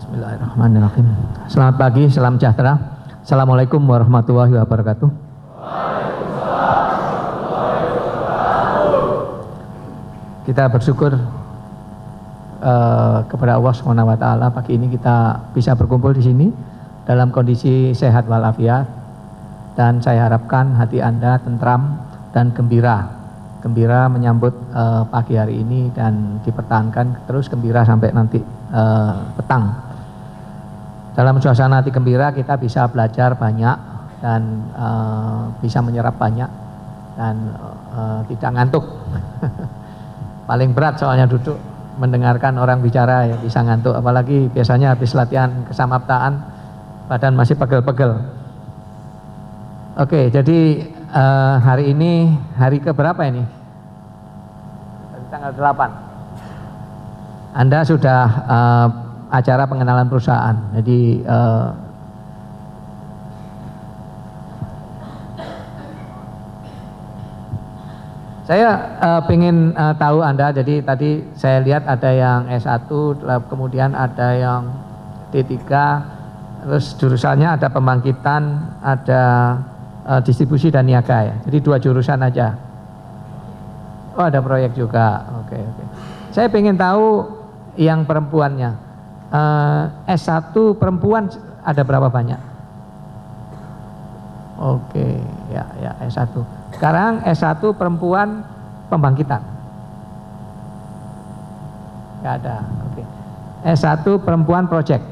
Bismillahirrahmanirrahim. Selamat pagi, salam sejahtera. Assalamualaikum warahmatullahi wabarakatuh. Kita bersyukur kepada Allah SWT pagi ini kita bisa berkumpul di sini dalam kondisi sehat walafiat, dan saya harapkan hati Anda tentram dan gembira menyambut pagi hari ini, dan dipertahankan terus gembira sampai nanti petang. Dalam suasana hati gembira kita bisa belajar banyak dan bisa menyerap banyak dan tidak ngantuk. Paling berat soalnya duduk mendengarkan orang bicara ya bisa ngantuk, apalagi biasanya habis latihan kesamaptaan badan masih pegel-pegel. Oke, jadi hari ini hari keberapa ini? Tanggal 8. Anda sudah acara pengenalan perusahaan. Jadi saya ingin tahu Anda. Jadi tadi saya lihat ada yang S1, kemudian ada yang D3, terus jurusannya ada pembangkitan, ada distribusi dan niaga ya. Jadi 2 jurusan aja. Oh, ada proyek juga. Oke. Saya ingin tahu yang perempuannya. S1 perempuan ada berapa banyak? Oke, ya S1. Sekarang S1 perempuan pembangkitan. Enggak ada. Oke. S1 perempuan project.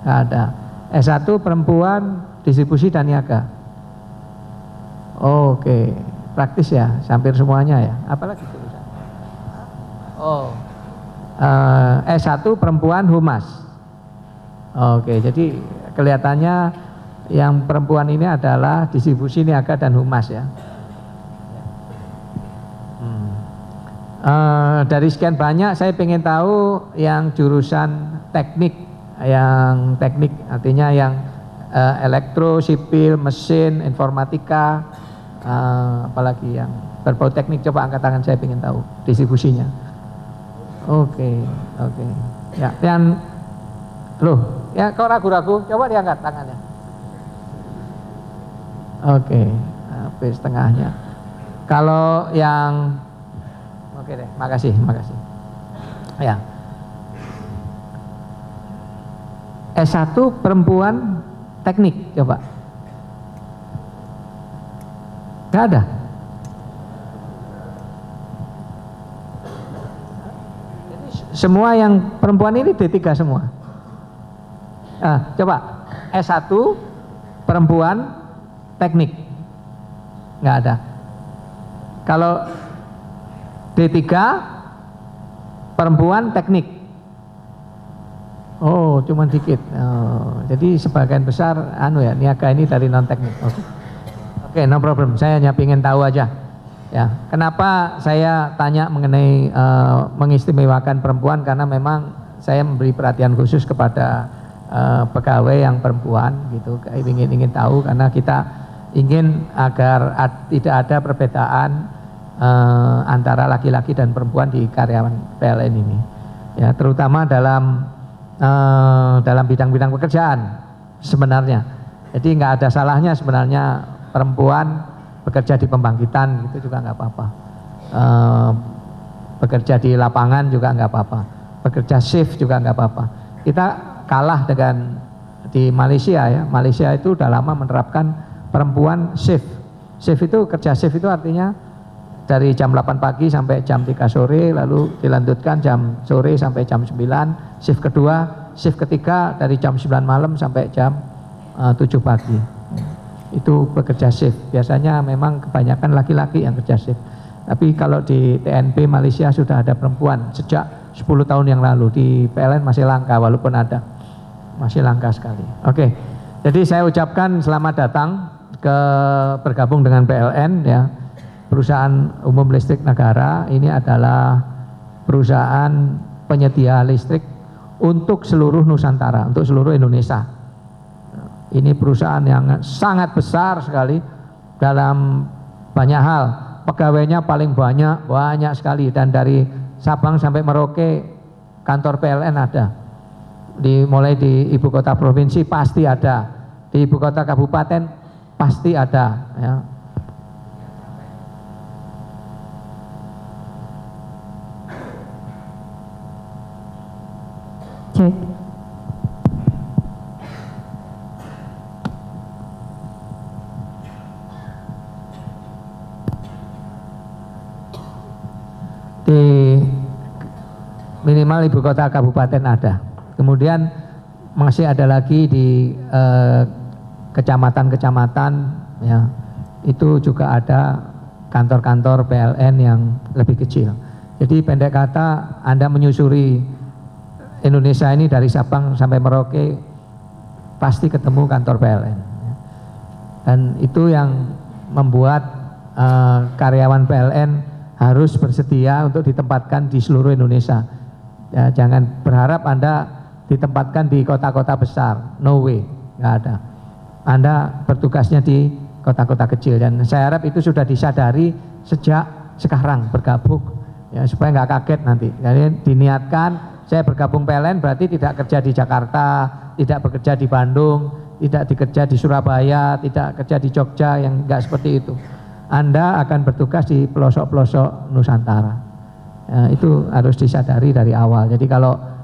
Enggak ada. S1 perempuan distribusi dan niaga. Oke, praktis ya, hampir semuanya ya. Apalagi jurusan? Oh. S1 perempuan humas. Oke, jadi kelihatannya yang perempuan ini adalah distribusi niaga dan humas ya. Dari sekian banyak saya ingin tahu yang jurusan teknik, artinya yang elektro, sipil, mesin, informatika, apalagi yang berbau teknik, coba angkat tangan, saya ingin tahu distribusinya. Oke. Ya, dan loh, ya kok ragu-ragu? Coba diangkat tangannya. Oke, habis setengahnya. Kalau yang oke deh, makasih. Ya. S1 perempuan teknik, coba. Enggak ada. Semua yang perempuan ini D3 semua. Coba S1 perempuan teknik, nggak ada. Kalau D3 perempuan teknik, oh cuman dikit. Jadi sebagian besar niaga ini dari non teknik. Oke, no problem. Saya hanya ingin tahu aja. Ya, kenapa saya tanya mengenai mengistimewakan perempuan, karena memang saya memberi perhatian khusus kepada pegawai yang perempuan gitu. Ingin tahu karena kita ingin agar tidak ada perbedaan antara laki-laki dan perempuan di karyawan PLN ini. Ya, terutama dalam bidang-bidang pekerjaan sebenarnya. Jadi nggak ada salahnya sebenarnya perempuan bekerja di pembangkitan itu juga nggak apa-apa, bekerja di lapangan juga nggak apa-apa, bekerja shift juga nggak apa-apa. Kita kalah dengan di Malaysia ya. Malaysia itu udah lama menerapkan perempuan shift. Shift itu, kerja shift itu artinya dari jam 8 pagi sampai jam 3 sore, lalu dilanjutkan jam sore sampai jam 9, shift kedua, shift ketiga dari jam 9 malam sampai jam 7 pagi. Itu bekerja shift. Biasanya memang kebanyakan laki-laki yang kerja shift. Tapi kalau di TNP Malaysia sudah ada perempuan sejak 10 tahun yang lalu. Di PLN masih langka, walaupun ada, masih langka sekali. Oke, jadi saya ucapkan selamat datang bergabung dengan PLN ya, perusahaan umum listrik negara. Ini adalah perusahaan penyedia listrik untuk seluruh Nusantara, untuk seluruh Indonesia. Ini perusahaan yang sangat besar sekali dalam banyak hal. Pegawainya paling banyak sekali, dan dari Sabang sampai Merauke kantor PLN ada. Mulai di ibu kota provinsi pasti ada, di ibu kota kabupaten pasti ada ya. Cek. Di minimal ibu kota kabupaten ada. Kemudian masih ada lagi di kecamatan-kecamatan ya, itu juga ada kantor-kantor PLN yang lebih kecil. Jadi pendek kata, Anda menyusuri Indonesia ini dari Sabang sampai Merauke pasti ketemu kantor PLN. Dan itu yang membuat karyawan PLN harus bersedia untuk ditempatkan di seluruh Indonesia. Ya, jangan berharap Anda ditempatkan di kota-kota besar, no way, nggak ada. Anda bertugasnya di kota-kota kecil, dan saya harap itu sudah disadari sejak sekarang bergabung, ya, supaya nggak kaget nanti. Jadi diniatkan saya bergabung PLN berarti tidak kerja di Jakarta, tidak bekerja di Bandung, tidak bekerja di Surabaya, tidak kerja di Jogja, yang nggak seperti itu. Anda akan bertugas di pelosok-pelosok Nusantara. Ya, itu harus disadari dari awal. Jadi kalau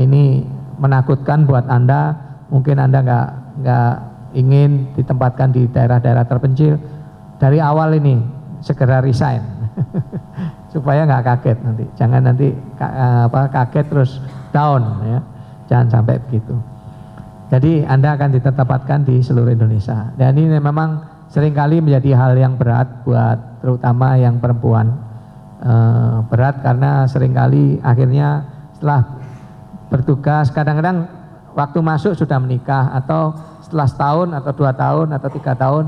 ini menakutkan buat Anda, mungkin Anda nggak ingin ditempatkan di daerah-daerah terpencil, dari awal ini segera resign supaya nggak kaget nanti. Jangan nanti kaget terus down ya, jangan sampai begitu. Jadi Anda akan ditempatkan di seluruh Indonesia, dan ini memang seringkali menjadi hal yang berat buat terutama yang perempuan. Berat karena seringkali akhirnya setelah bertugas, kadang-kadang waktu masuk sudah menikah, atau setelah setahun atau 2 tahun atau 3 tahun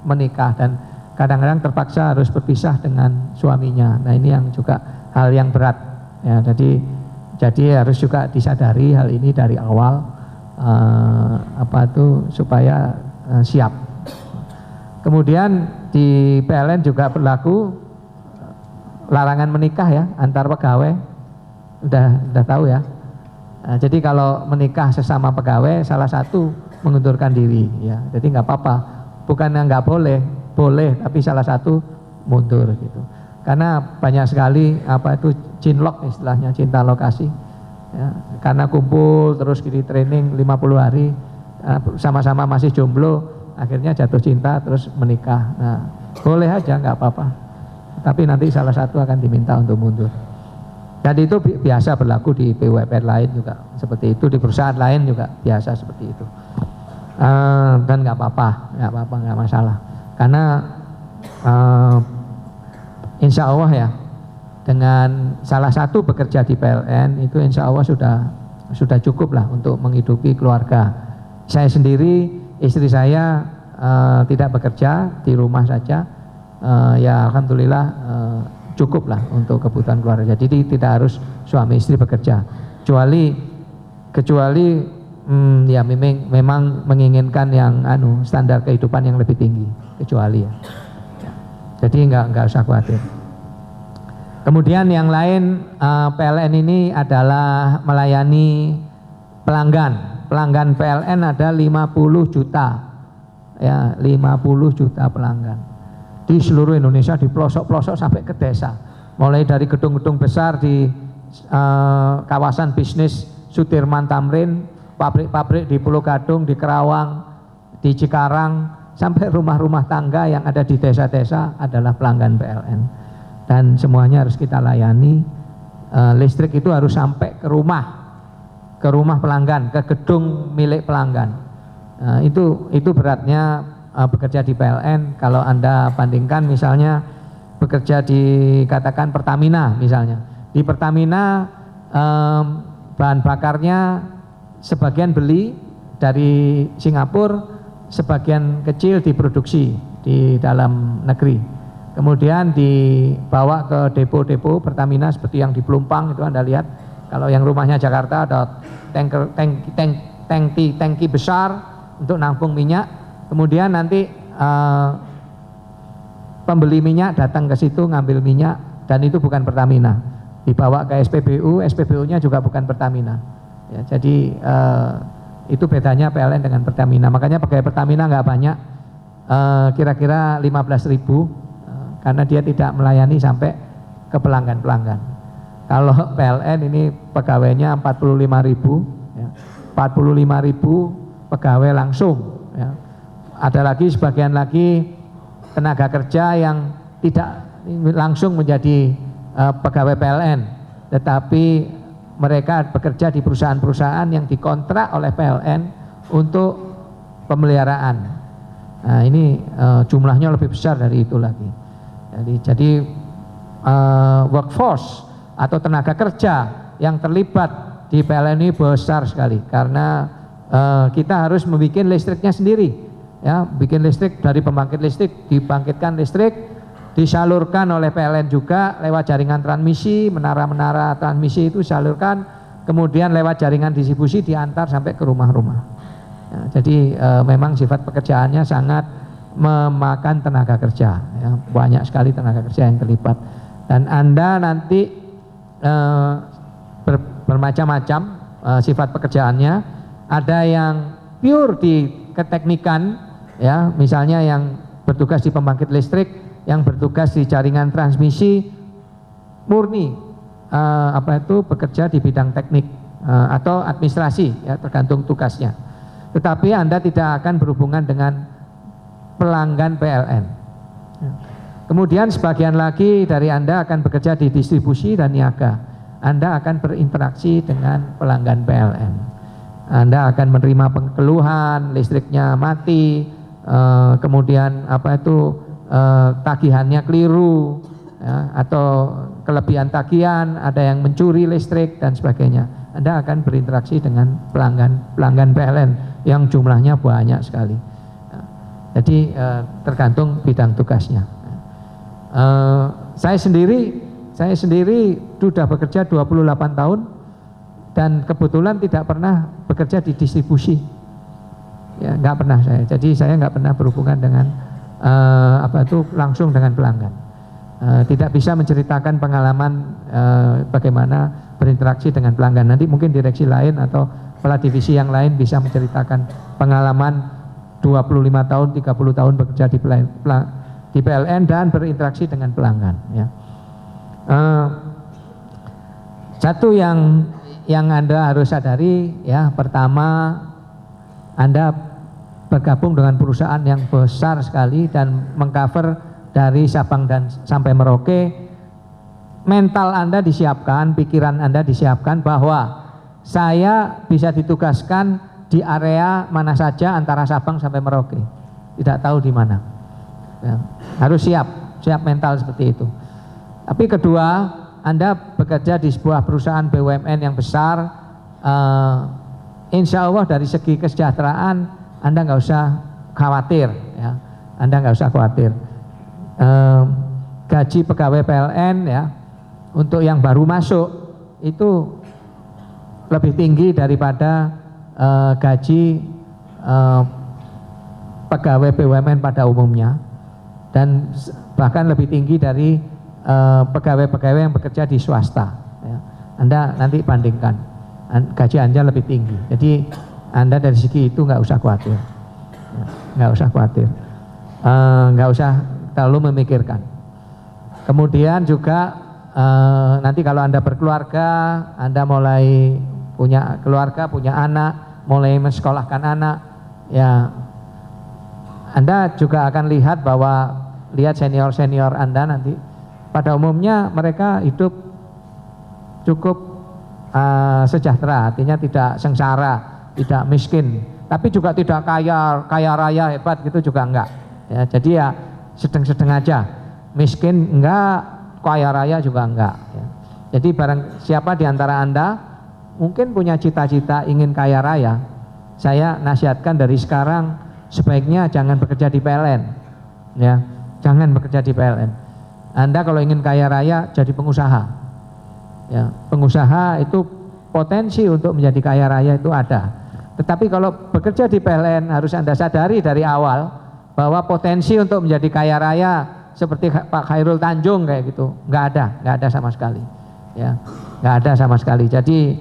menikah, dan kadang-kadang terpaksa harus berpisah dengan suaminya. Nah, ini yang juga hal yang berat ya. Jadi harus juga disadari hal ini dari awal, supaya siap. Kemudian di PLN juga berlaku larangan menikah ya antar pegawai, udah tahu ya. Nah, jadi kalau menikah sesama pegawai, salah satu mengundurkan diri ya. Jadi nggak apa-apa, bukannya nggak boleh, boleh, tapi salah satu mundur gitu. Karena banyak sekali cinlok istilahnya, cinta lokasi ya. Karena kumpul terus gini training 50 hari sama-sama masih jomblo, akhirnya jatuh cinta terus menikah. Nah, boleh aja, nggak apa-apa, tapi nanti salah satu akan diminta untuk mundur. Dan itu biasa berlaku di BUMN lain juga seperti itu, di perusahaan lain juga biasa seperti itu. Dan nggak apa-apa, nggak masalah. Karena insya Allah ya, dengan salah satu bekerja di PLN itu insya Allah sudah cukup lah untuk menghidupi keluarga. Saya sendiri, istri saya tidak bekerja, di rumah saja. Ya alhamdulillah cukup lah untuk kebutuhan keluarga. Jadi tidak harus suami istri bekerja, kecuali ya memang menginginkan yang standar kehidupan yang lebih tinggi, kecuali ya. Jadi nggak usah khawatir. Kemudian yang lain, PLN ini adalah melayani pelanggan. Pelanggan PLN ada 50 juta ya, 50 juta pelanggan di seluruh Indonesia, di pelosok-pelosok sampai ke desa, mulai dari gedung-gedung besar di kawasan bisnis Sudirman Tamrin, pabrik-pabrik di Pulau Gadung, di Kerawang, di Cikarang, sampai rumah-rumah tangga yang ada di desa-desa adalah pelanggan PLN, dan semuanya harus kita layani. Listrik itu harus sampai ke rumah pelanggan, ke gedung milik pelanggan. Itu beratnya bekerja di PLN. Kalau Anda bandingkan misalnya bekerja di katakan Pertamina misalnya, di Pertamina bahan bakarnya sebagian beli dari Singapura, sebagian kecil diproduksi di dalam negeri, kemudian dibawa ke depo-depo Pertamina seperti yang di Pelumpang itu Anda lihat. Kalau yang rumahnya Jakarta ada tangki besar untuk nampung minyak. Kemudian nanti pembeli minyak datang ke situ ngambil minyak, dan itu bukan Pertamina, dibawa ke SPBU, SPBU-nya juga bukan Pertamina. Ya, jadi itu bedanya PLN dengan Pertamina. Makanya pegawai Pertamina nggak banyak, kira-kira 15.000, karena dia tidak melayani sampai ke pelanggan-pelanggan. Kalau PLN ini pegawainya 45.000, ya, 45.000 pegawai langsung. Ya. Ada lagi sebagian lagi tenaga kerja yang tidak langsung menjadi pegawai PLN, tetapi mereka bekerja di perusahaan-perusahaan yang dikontrak oleh PLN untuk pemeliharaan. Nah, ini jumlahnya lebih besar dari itu lagi. Jadi workforce atau tenaga kerja yang terlibat di PLN ini besar sekali, karena kita harus membuat listriknya sendiri, ya, bikin listrik dari pembangkit listrik, dibangkitkan listrik, disalurkan oleh PLN juga lewat jaringan transmisi, menara-menara transmisi itu disalurkan, kemudian lewat jaringan distribusi diantar sampai ke rumah-rumah. Ya, jadi memang sifat pekerjaannya sangat memakan tenaga kerja, ya, banyak sekali tenaga kerja yang terlibat. Dan Anda nanti bermacam-macam sifat pekerjaannya, ada yang pure di keteknikan, ya, misalnya yang bertugas di pembangkit listrik, yang bertugas di jaringan transmisi, murni bekerja di bidang teknik atau administrasi, ya, tergantung tugasnya. Tetapi Anda tidak akan berhubungan dengan pelanggan PLN. Kemudian sebagian lagi dari Anda akan bekerja di distribusi dan niaga. Anda akan berinteraksi dengan pelanggan PLN. Anda akan menerima keluhan listriknya mati, kemudian tagihannya keliru, ya, atau kelebihan tagihan, ada yang mencuri listrik dan sebagainya. Anda akan berinteraksi dengan pelanggan PLN yang jumlahnya banyak sekali. Ya, jadi tergantung bidang tugasnya. Saya sendiri sudah bekerja 28 tahun dan kebetulan tidak pernah bekerja di distribusi. Ya, nggak pernah saya. Jadi saya nggak pernah berhubungan dengan langsung dengan pelanggan. Tidak bisa menceritakan pengalaman bagaimana berinteraksi dengan pelanggan. Nanti mungkin direksi lain atau kepala divisi yang lain bisa menceritakan pengalaman 25 tahun, 30 tahun bekerja di PLN dan berinteraksi dengan pelanggan, ya. Satu yang Anda harus sadari, ya, pertama Anda bergabung dengan perusahaan yang besar sekali dan mengcover dari Sabang dan sampai Merauke. Mental Anda disiapkan, pikiran Anda disiapkan bahwa saya bisa ditugaskan di area mana saja antara Sabang sampai Merauke, tidak tahu di mana, ya, harus siap mental seperti itu. Tapi kedua, Anda bekerja di sebuah perusahaan BUMN yang besar, insya Allah dari segi kesejahteraan Anda nggak usah khawatir, ya. Anda nggak usah khawatir. Gaji pegawai PLN, ya, untuk yang baru masuk itu lebih tinggi daripada gaji pegawai BUMN pada umumnya, dan bahkan lebih tinggi dari pegawai-pegawai yang bekerja di swasta, ya. Anda nanti bandingkan, gaji Anda lebih tinggi. Jadi Anda dari segi itu nggak usah khawatir, ya, nggak usah khawatir, nggak usah terlalu memikirkan. Kemudian juga nanti kalau Anda berkeluarga, Anda mulai punya keluarga, punya anak, mulai mensekolahkan anak, ya, Anda juga akan lihat senior-senior Anda nanti pada umumnya mereka hidup cukup sejahtera, artinya tidak sengsara, tidak miskin, tapi juga tidak kaya raya hebat gitu juga enggak, ya. Jadi ya sedang-sedang aja, miskin enggak, kaya raya juga enggak, ya. Jadi barang siapa di antara Anda mungkin punya cita-cita ingin kaya raya, saya nasihatkan dari sekarang sebaiknya jangan bekerja di PLN, ya, jangan bekerja di PLN. Anda kalau ingin kaya raya jadi pengusaha, ya, pengusaha itu potensi untuk menjadi kaya raya itu ada. Tetapi kalau bekerja di PLN harus Anda sadari dari awal bahwa potensi untuk menjadi kaya raya seperti Pak Khairul Tanjung kayak gitu nggak ada sama sekali. ya, nggak ada sama sekali. Jadi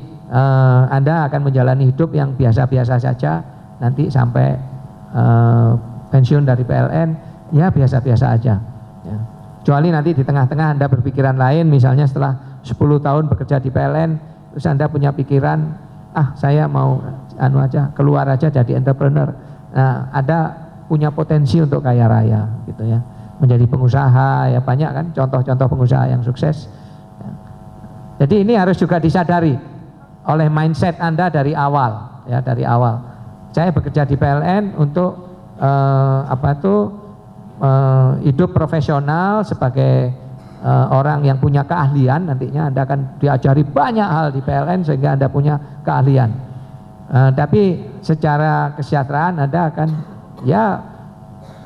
Anda akan menjalani hidup yang biasa-biasa saja nanti sampai pensiun dari PLN, ya biasa-biasa aja. Ya. Kecuali nanti di tengah-tengah Anda berpikiran lain, misalnya setelah 10 tahun bekerja di PLN, terus Anda punya pikiran, saya mau keluar aja jadi entrepreneur. Nah, Anda punya potensi untuk kaya raya, gitu ya, menjadi pengusaha, ya banyak kan contoh-contoh pengusaha yang sukses. Ya. Jadi ini harus juga disadari oleh mindset Anda dari awal, ya dari awal. Saya bekerja di PLN untuk hidup profesional sebagai orang yang punya keahlian. Nantinya Anda akan diajari banyak hal di PLN sehingga Anda punya keahlian. Tapi secara kesejahteraan Anda akan ya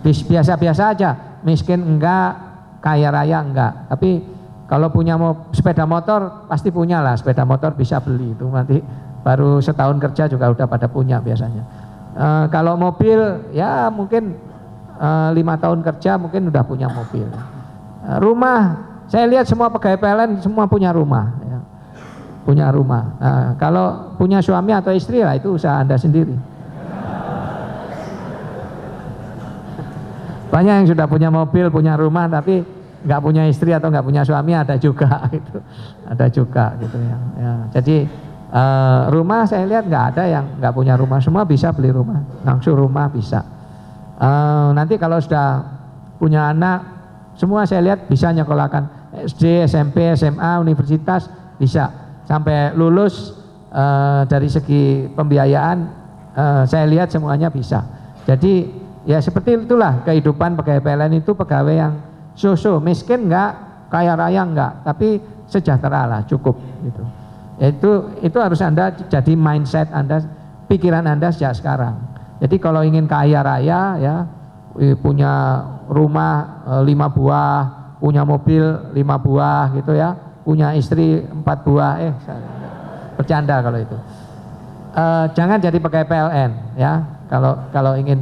biasa-biasa aja, miskin enggak, kaya raya enggak. Tapi kalau punya sepeda motor pasti punya lah, sepeda motor bisa beli itu nanti baru setahun kerja juga udah pada punya biasanya. Kalau mobil ya mungkin 5 tahun kerja mungkin udah punya mobil. Rumah, saya lihat semua pegawai PLN semua punya rumah, ya. Punya rumah. Kalau punya suami atau istri lah itu usaha Anda sendiri. Banyak yang sudah punya mobil, punya rumah, tapi nggak punya istri atau nggak punya suami, ada juga gitu, ada juga gitu ya. Jadi rumah saya lihat nggak ada yang nggak punya rumah, semua bisa beli rumah, langsung rumah bisa. Nanti kalau sudah punya anak, semua saya lihat bisa nyekolahkan SD, SMP, SMA, universitas bisa sampai lulus. Dari segi pembiayaan saya lihat semuanya bisa. Jadi ya seperti itulah kehidupan pegawai PLN itu, pegawai yang so-so, miskin enggak, kaya raya enggak, tapi sejahtera lah, cukup gitu. Itu harus Anda jadi mindset Anda, pikiran Anda sejak sekarang. Jadi kalau ingin kaya raya ya, punya rumah 5 buah, punya mobil 5 buah gitu ya, punya istri 4 buah, bercanda kalau itu. Jangan jadi pegawai PLN ya, kalau ingin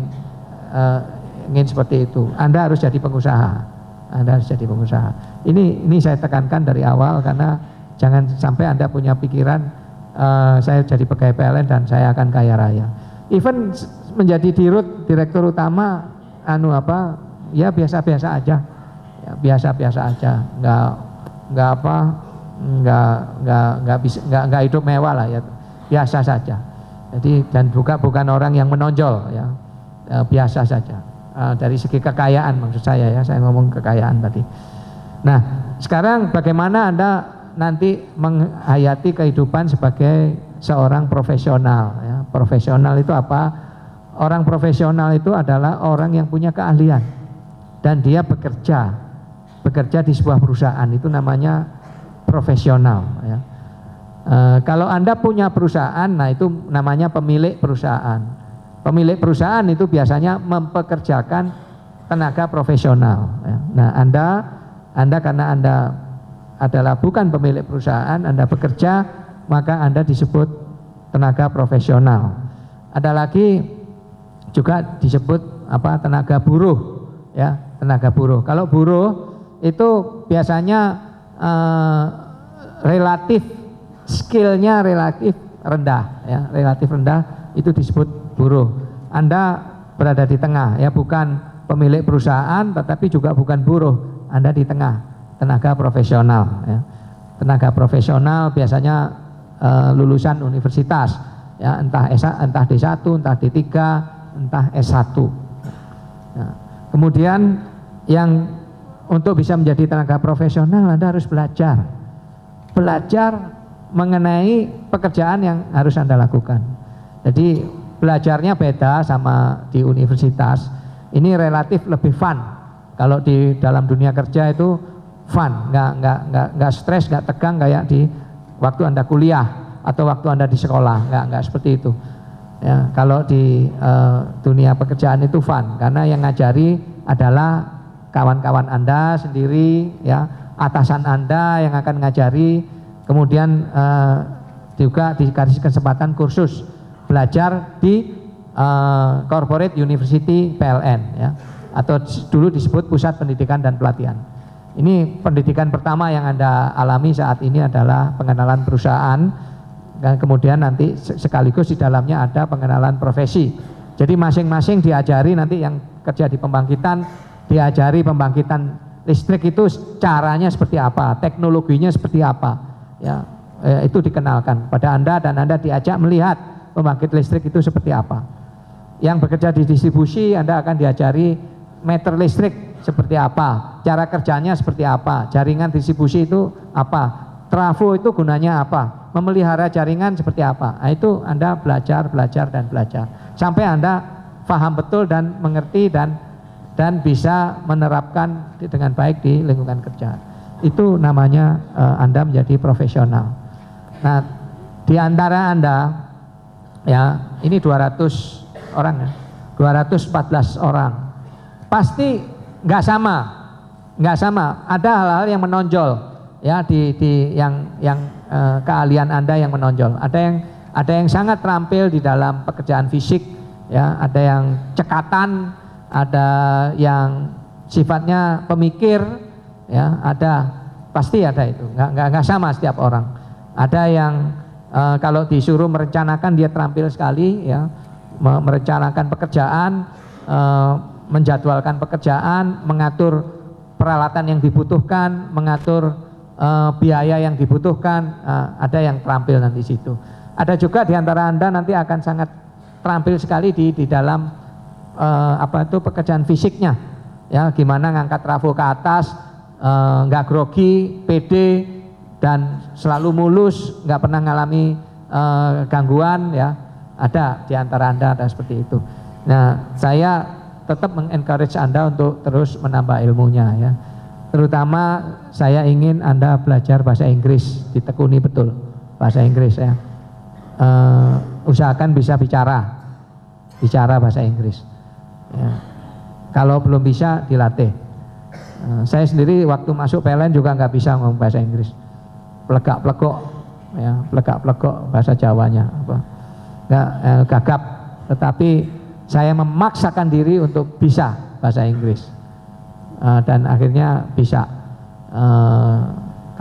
seperti itu. Anda harus jadi pengusaha. Anda harus jadi pengusaha. Ini saya tekankan dari awal karena jangan sampai Anda punya pikiran saya jadi pegawai PLN dan saya akan kaya raya. Even menjadi dirut, direktur utama ya biasa-biasa aja. Ya, biasa-biasa aja. Enggak hidup mewah lah ya. Biasa saja. Jadi dan bukan orang yang menonjol ya. Biasa saja. Dari segi kekayaan maksud saya ya, saya ngomong kekayaan tadi. Nah, sekarang bagaimana Anda nanti menghayati kehidupan sebagai seorang profesional ya. Profesional itu apa? Orang profesional itu adalah orang yang punya keahlian dan dia bekerja di sebuah perusahaan, itu namanya profesional ya. Kalau Anda punya perusahaan, nah itu namanya pemilik perusahaan. Pemilik perusahaan itu biasanya mempekerjakan tenaga profesional ya. Nah Anda karena Anda adalah bukan pemilik perusahaan, Anda bekerja, maka Anda disebut tenaga profesional. Ada lagi juga disebut tenaga buruh ya, tenaga buruh. Kalau buruh itu biasanya relatif skillnya relatif rendah ya, relatif rendah, itu disebut buruh. Anda berada di tengah ya, bukan pemilik perusahaan tetapi juga bukan buruh, Anda di tengah, tenaga profesional ya. Tenaga profesional biasanya lulusan universitas ya, entah D1, entah D3, entah S1 ya. Kemudian yang untuk bisa menjadi tenaga profesional Anda harus belajar mengenai pekerjaan yang harus Anda lakukan. Jadi belajarnya beda sama di universitas. Ini relatif lebih fun. Kalau di dalam dunia kerja itu fun, nggak stres, nggak tegang kayak di waktu Anda kuliah atau waktu Anda di sekolah, nggak seperti itu. Ya, kalau di dunia pekerjaan itu fun karena yang ngajari adalah kawan-kawan Anda sendiri ya, atasan Anda yang akan ngajari. Kemudian juga dikasih kesempatan kursus belajar di Corporate University PLN ya, atau dulu disebut Pusat Pendidikan dan Pelatihan. Ini pendidikan pertama yang Anda alami saat ini adalah pengenalan perusahaan, dan kemudian nanti sekaligus di dalamnya ada pengenalan profesi. Jadi masing-masing diajari, nanti yang kerja di pembangkitan diajari pembangkitan listrik itu caranya seperti apa, teknologinya seperti apa, ya, itu dikenalkan pada Anda, dan Anda diajak melihat pembangkit listrik itu seperti apa. Yang bekerja di distribusi, Anda akan diajari meter listrik seperti apa, cara kerjanya seperti apa, jaringan distribusi itu apa, trafo itu gunanya apa, memelihara jaringan seperti apa. Nah, itu Anda belajar sampai Anda paham betul dan mengerti dan bisa menerapkan dengan baik di lingkungan kerja. Itu namanya Anda menjadi profesional. Nah, di antara Anda, ya, ini 200 orang ya, 214 orang, pasti nggak sama. Ada hal-hal yang menonjol, ya, di yang keahlian Anda yang menonjol. Ada yang sangat terampil di dalam pekerjaan fisik, ya, ada yang cekatan, ada yang sifatnya pemikir, ya, pasti ada itu. Nggak sama setiap orang. Ada yang kalau disuruh merencanakan dia terampil sekali, ya, merencanakan pekerjaan, menjadwalkan pekerjaan, mengatur peralatan yang dibutuhkan, mengatur biaya yang dibutuhkan, ada yang terampil nanti situ. Ada juga di antara Anda nanti akan sangat terampil sekali di dalam pekerjaan fisiknya, ya, gimana ngangkat trafo ke atas, nggak grogi, pede, dan selalu mulus, nggak pernah ngalami gangguan, ya. Ada di antara Anda ada seperti itu. Nah, saya tetap mengencourage Anda untuk terus menambah ilmunya, ya. Terutama saya ingin Anda belajar bahasa Inggris, ditekuni betul bahasa Inggris, ya. Usahakan bisa bicara bahasa Inggris, ya. Kalau belum bisa dilatih. Saya sendiri waktu masuk PLN juga nggak bisa ngomong bahasa Inggris, plegak-plegok, ya, plegak-plegok bahasa Jawanya, nggak gagap. Tetapi saya memaksakan diri untuk bisa bahasa Inggris, dan akhirnya bisa.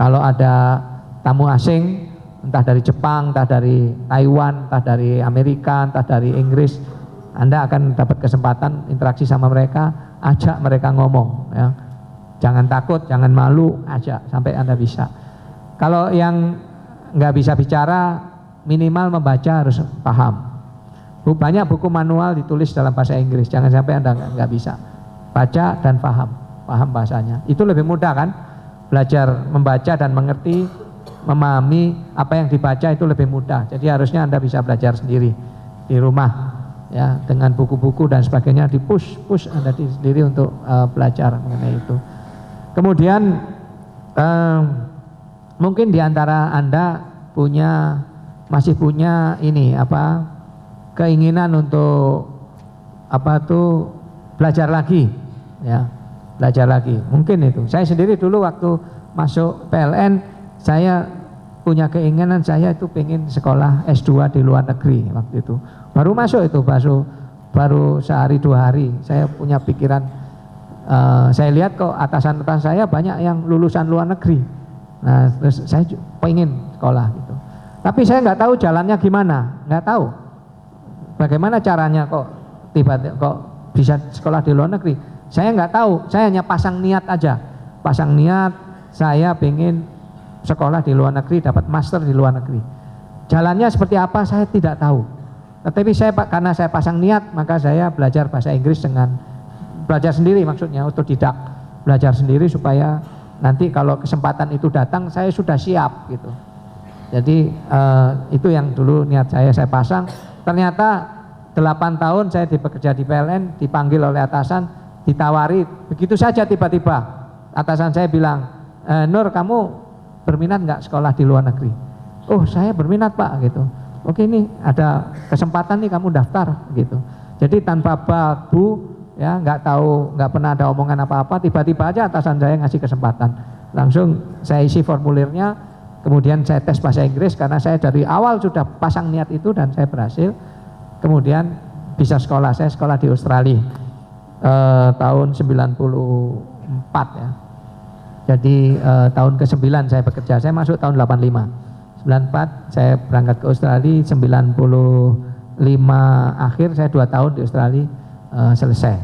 Kalau ada tamu asing, entah dari Jepang, entah dari Taiwan, entah dari Amerika, entah dari Inggris, Anda akan dapat kesempatan interaksi sama mereka, ajak mereka ngomong, ya. Jangan takut, jangan malu, ajak sampai Anda bisa. Kalau yang nggak bisa bicara, minimal membaca harus paham. Banyak buku manual ditulis dalam bahasa Inggris, jangan sampai Anda nggak bisa baca dan paham bahasanya. Itu lebih mudah kan, belajar membaca dan mengerti, memahami apa yang dibaca itu lebih mudah. Jadi harusnya Anda bisa belajar sendiri di rumah, ya, dengan buku-buku dan sebagainya, di push Anda sendiri untuk belajar mengenai itu. Kemudian mungkin di antara Anda masih punya keinginan untuk belajar lagi, ya, belajar lagi. Mungkin itu. Saya sendiri dulu waktu masuk PLN, saya punya keinginan, saya itu pengen sekolah S2 di luar negeri waktu itu. Baru masuk itu, baru sehari 2 hari, saya punya pikiran, saya lihat kok atasan-atasan saya banyak yang lulusan luar negeri. Nah, terus saya pengen sekolah gitu. Tapi saya nggak tahu jalannya gimana, nggak tahu. Bagaimana caranya kok bisa sekolah di luar negeri? Saya nggak tahu, saya hanya pasang niat aja. Pasang niat, saya pengen sekolah di luar negeri, dapat master di luar negeri. Jalannya seperti apa saya tidak tahu. Tetapi karena saya pasang niat, maka saya belajar bahasa Inggris belajar sendiri, maksudnya otodidak. Belajar sendiri supaya nanti kalau kesempatan itu datang, saya sudah siap gitu. Jadi itu yang dulu niat saya pasang. Ternyata 8 tahun saya bekerja di PLN, dipanggil oleh atasan, ditawari, begitu saja tiba-tiba atasan saya bilang, Nur, kamu berminat nggak sekolah di luar negeri? Oh, saya berminat Pak, gitu. Oke, ini ada kesempatan nih, kamu daftar gitu. Jadi tanpa bu, ya, nggak tahu, nggak pernah ada omongan apa-apa, tiba-tiba aja atasan saya ngasih kesempatan. Langsung saya isi formulirnya, kemudian saya tes bahasa Inggris karena saya dari awal sudah pasang niat itu dan saya berhasil. Kemudian bisa sekolah, saya sekolah di Australia tahun 94 ya. Jadi tahun ke-9 saya bekerja, saya masuk tahun 85. 94 saya berangkat ke Australia, 95 akhir saya 2 tahun di Australia selesai.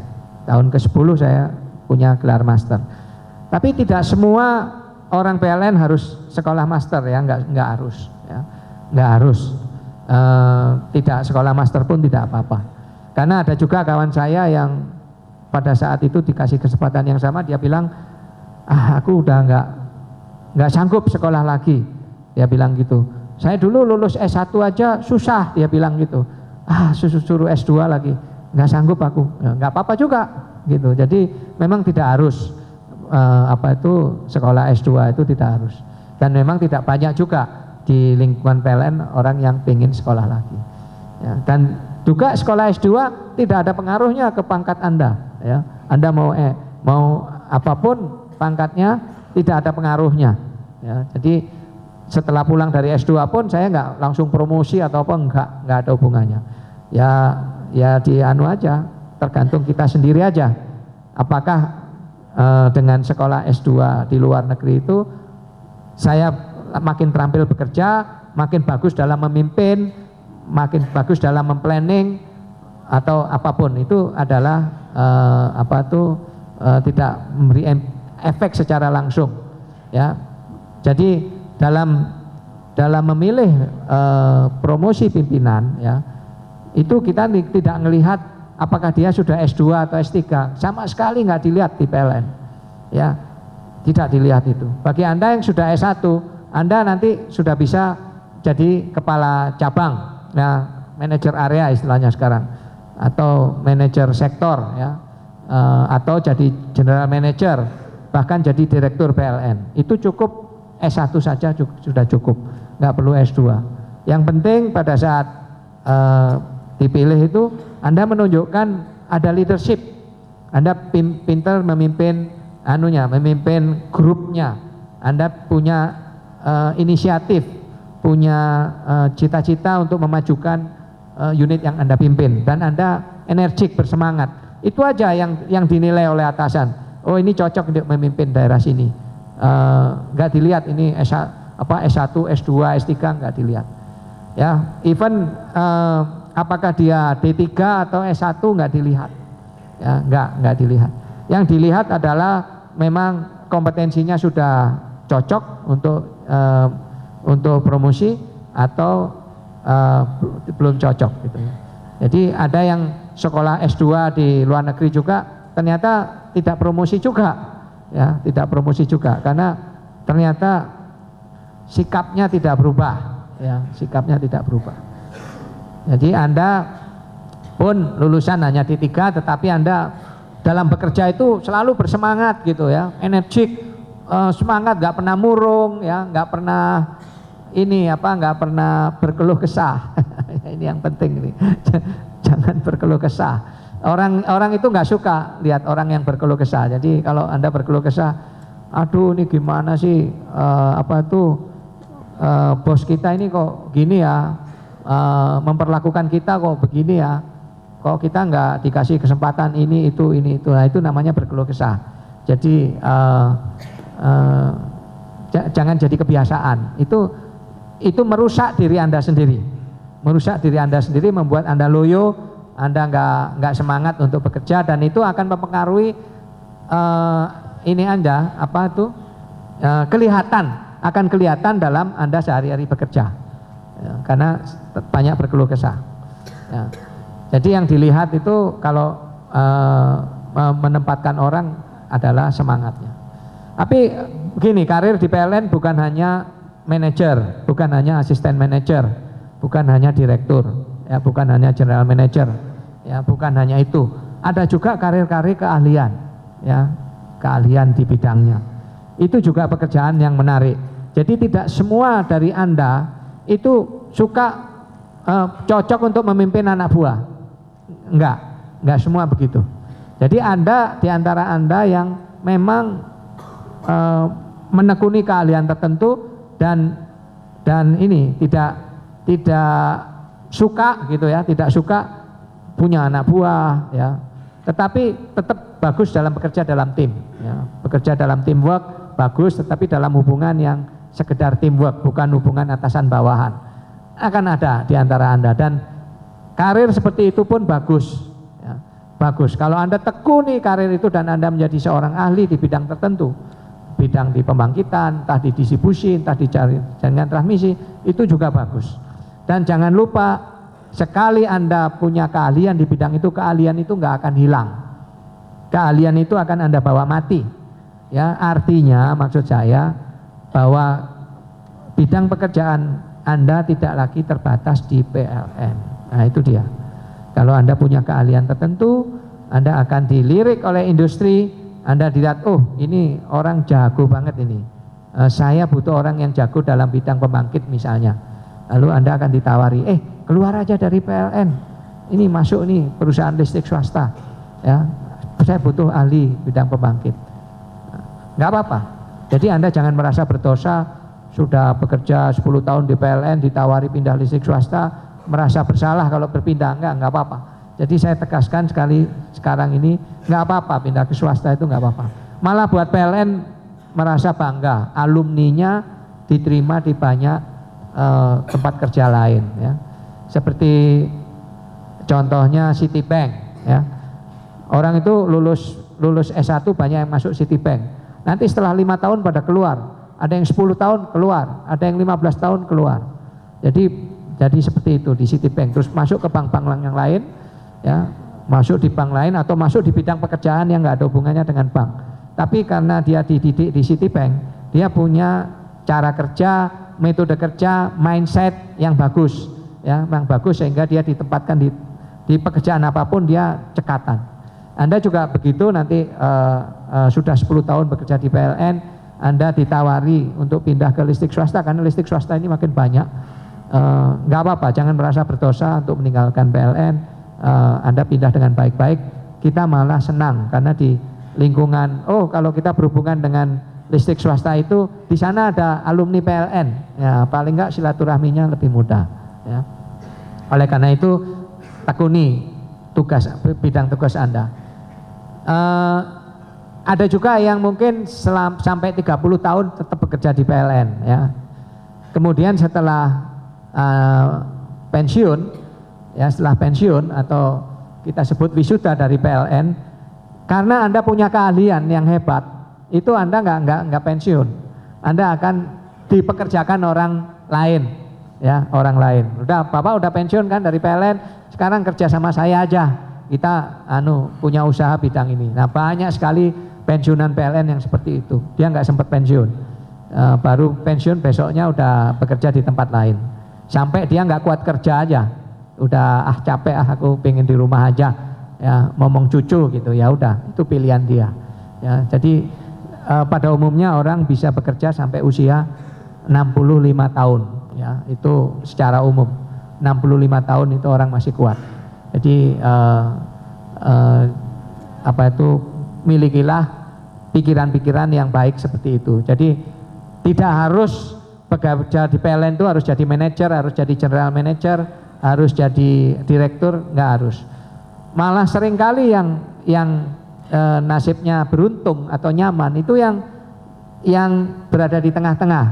Tahun ke-10 saya punya gelar master. Tapi tidak semua orang PLN harus sekolah master ya, enggak harus ya. Enggak harus. Tidak sekolah master pun tidak apa-apa. Karena ada juga kawan saya yang pada saat itu dikasih kesempatan yang sama, dia bilang, aku udah nggak sanggup sekolah lagi, dia bilang gitu. Saya dulu lulus S1 aja susah, dia bilang gitu. Suruh S2 lagi, nggak sanggup aku. Ya, nggak apa-apa juga gitu. Jadi memang tidak harus sekolah S2 itu tidak harus. Dan memang tidak banyak juga di lingkungan PLN orang yang ingin sekolah lagi. Ya, dan juga sekolah S2 tidak ada pengaruhnya ke pangkat Anda. Ya, Anda mau apapun pangkatnya tidak ada pengaruhnya. Ya, jadi setelah pulang dari S2 pun saya nggak langsung promosi atau apa, nggak ada hubungannya. Ya di anu aja, tergantung kita sendiri aja. Apakah dengan sekolah S2 di luar negeri itu saya makin terampil bekerja, makin bagus dalam memimpin, makin bagus dalam memplanning atau apapun, itu adalah tidak memberi efek secara langsung ya. Jadi dalam memilih promosi pimpinan ya, itu kita tidak melihat apakah dia sudah S2 atau S3, sama sekali nggak dilihat di PLN ya, tidak dilihat itu. Bagi Anda yang sudah S1, Anda nanti sudah bisa jadi kepala cabang, nah manajer area istilahnya sekarang, atau manajer sektor ya, atau jadi general manager, bahkan jadi direktur PLN. Itu cukup S1 saja sudah cukup, nggak perlu S2. Yang penting pada saat dipilih itu Anda menunjukkan ada leadership, Anda pintar memimpin memimpin grupnya, Anda punya inisiatif, punya cita-cita untuk memajukan unit yang Anda pimpin, dan Anda energik, bersemangat. Itu aja yang dinilai oleh atasan. Oh, ini cocok untuk memimpin daerah sini. Nggak dilihat ini S1, S2, S3, nggak dilihat. Ya, even apakah dia D3 atau S1 nggak dilihat. Ya, nggak dilihat. Yang dilihat adalah memang kompetensinya sudah cocok untuk promosi atau belum cocok gitu. Jadi ada yang sekolah S2 di luar negeri juga ternyata tidak promosi juga ya, tidak promosi juga karena ternyata sikapnya tidak berubah ya, sikapnya tidak berubah. Jadi Anda pun lulusan hanya D3 tetapi Anda dalam bekerja itu selalu bersemangat gitu ya, energik, semangat, nggak pernah murung ya, nggak pernah nggak pernah berkeluh kesah. Ini yang penting ini. Jangan berkeluh kesah. Orang itu nggak suka lihat orang yang berkeluh kesah. Jadi kalau Anda berkeluh kesah, aduh ini gimana sih bos kita ini kok gini ya, memperlakukan kita kok begini ya, kok kita nggak dikasih kesempatan ini itu. Nah itu namanya berkeluh kesah. Jadi jangan jadi kebiasaan. Itu merusak diri Anda sendiri, membuat Anda loyo, Anda nggak semangat untuk bekerja, dan itu akan mempengaruhi Anda akan kelihatan dalam Anda sehari-hari bekerja ya, karena banyak berkeluh kesah ya. Jadi yang dilihat itu kalau menempatkan orang adalah semangatnya. Tapi begini, karir di PLN bukan hanya manajer, bukan hanya asisten manajer, bukan hanya direktur, ya, bukan hanya general manager, ya, bukan hanya itu. Ada juga karir-karir keahlian, ya, keahlian di bidangnya. Itu juga pekerjaan yang menarik. Jadi tidak semua dari Anda itu cocok untuk memimpin anak buah. Enggak semua begitu. Jadi Anda, di antara Anda yang memang menekuni keahlian tertentu dan ini tidak suka gitu ya, tidak suka punya anak buah ya, tetapi tetap bagus dalam bekerja dalam tim ya, bekerja dalam teamwork, bagus, tetapi dalam hubungan yang sekedar teamwork, bukan hubungan atasan bawahan, akan ada di antara Anda. Dan karir seperti itu pun bagus, ya, bagus. Kalau Anda tekuni karir itu dan Anda menjadi seorang ahli di bidang tertentu, bidang di pembangkitan, entah di distribusi, entah di jaringan transmisi, itu juga bagus. Dan jangan lupa, sekali Anda punya keahlian di bidang itu, keahlian itu nggak akan hilang. Keahlian itu akan Anda bawa mati. Ya, artinya maksud saya bahwa bidang pekerjaan Anda tidak lagi terbatas di PLN. Nah, itu dia. Kalau Anda punya keahlian tertentu, Anda akan dilirik oleh industri, Anda dilihat, oh ini orang jago banget ini. Saya butuh orang yang jago dalam bidang pembangkit misalnya. Lalu Anda akan ditawari, keluar aja dari PLN. Ini masuk nih perusahaan listrik swasta. Ya, saya butuh ahli bidang pembangkit. Nggak apa-apa. Jadi Anda jangan merasa berdosa, sudah bekerja 10 tahun di PLN, ditawari pindah listrik swasta, merasa bersalah kalau berpindah. Nggak apa-apa. Jadi saya tegaskan sekali sekarang ini, nggak apa-apa pindah ke swasta, itu nggak apa-apa. Malah buat PLN merasa bangga, alumninya diterima di banyak tempat kerja lain. Ya. Seperti contohnya Citibank. Ya. Orang itu lulus S1 banyak yang masuk Citibank. Nanti setelah 5 tahun pada keluar, ada yang 10 tahun keluar, ada yang 15 tahun keluar. Jadi seperti itu di Citibank. Terus masuk ke bank-bank yang lain, ya, masuk di bank lain atau masuk di bidang pekerjaan yang nggak ada hubungannya dengan bank. Tapi karena dia dididik di Citibank, dia punya cara kerja, metode kerja, mindset yang bagus, ya, yang bagus sehingga dia ditempatkan di pekerjaan apapun dia cekatan. Anda juga begitu, nanti sudah 10 tahun bekerja di PLN, Anda ditawari untuk pindah ke listrik swasta, karena listrik swasta ini makin banyak. Nggak apa-apa, jangan merasa berdosa untuk meninggalkan PLN. Anda pindah dengan baik-baik. Kita malah senang karena di lingkungan, kalau kita berhubungan dengan listrik swasta itu, di sana ada alumni PLN, ya, paling nggak silaturahminya lebih mudah. Ya. Oleh karena itu tekuni bidang tugas Anda. Ada juga yang mungkin sampai 30 tahun tetap bekerja di PLN, ya. Kemudian setelah pensiun, ya, setelah pensiun atau kita sebut wisuda dari PLN, karena Anda punya keahlian yang hebat, itu Anda nggak pensiun, Anda akan dipekerjakan orang lain, ya, orang lain. Bapak udah pensiun kan dari PLN, sekarang kerja sama saya aja, kita punya usaha bidang ini. Nah, banyak sekali pensiunan PLN yang seperti itu. Dia nggak sempat pensiun, baru pensiun besoknya udah bekerja di tempat lain. Sampai dia nggak kuat kerja aja, udah capek, aku pengen di rumah aja, ya, ngomong cucu gitu, ya udah, itu pilihan dia. Ya, jadi pada umumnya orang bisa bekerja sampai usia 65 tahun, ya, itu secara umum 65 tahun itu orang masih kuat. Jadi milikilah pikiran-pikiran yang baik seperti itu. Jadi tidak harus bekerja di PLN itu harus jadi manajer, harus jadi general manager, harus jadi direktur, nggak harus. Malah seringkali yang nasibnya beruntung atau nyaman itu yang berada di tengah-tengah,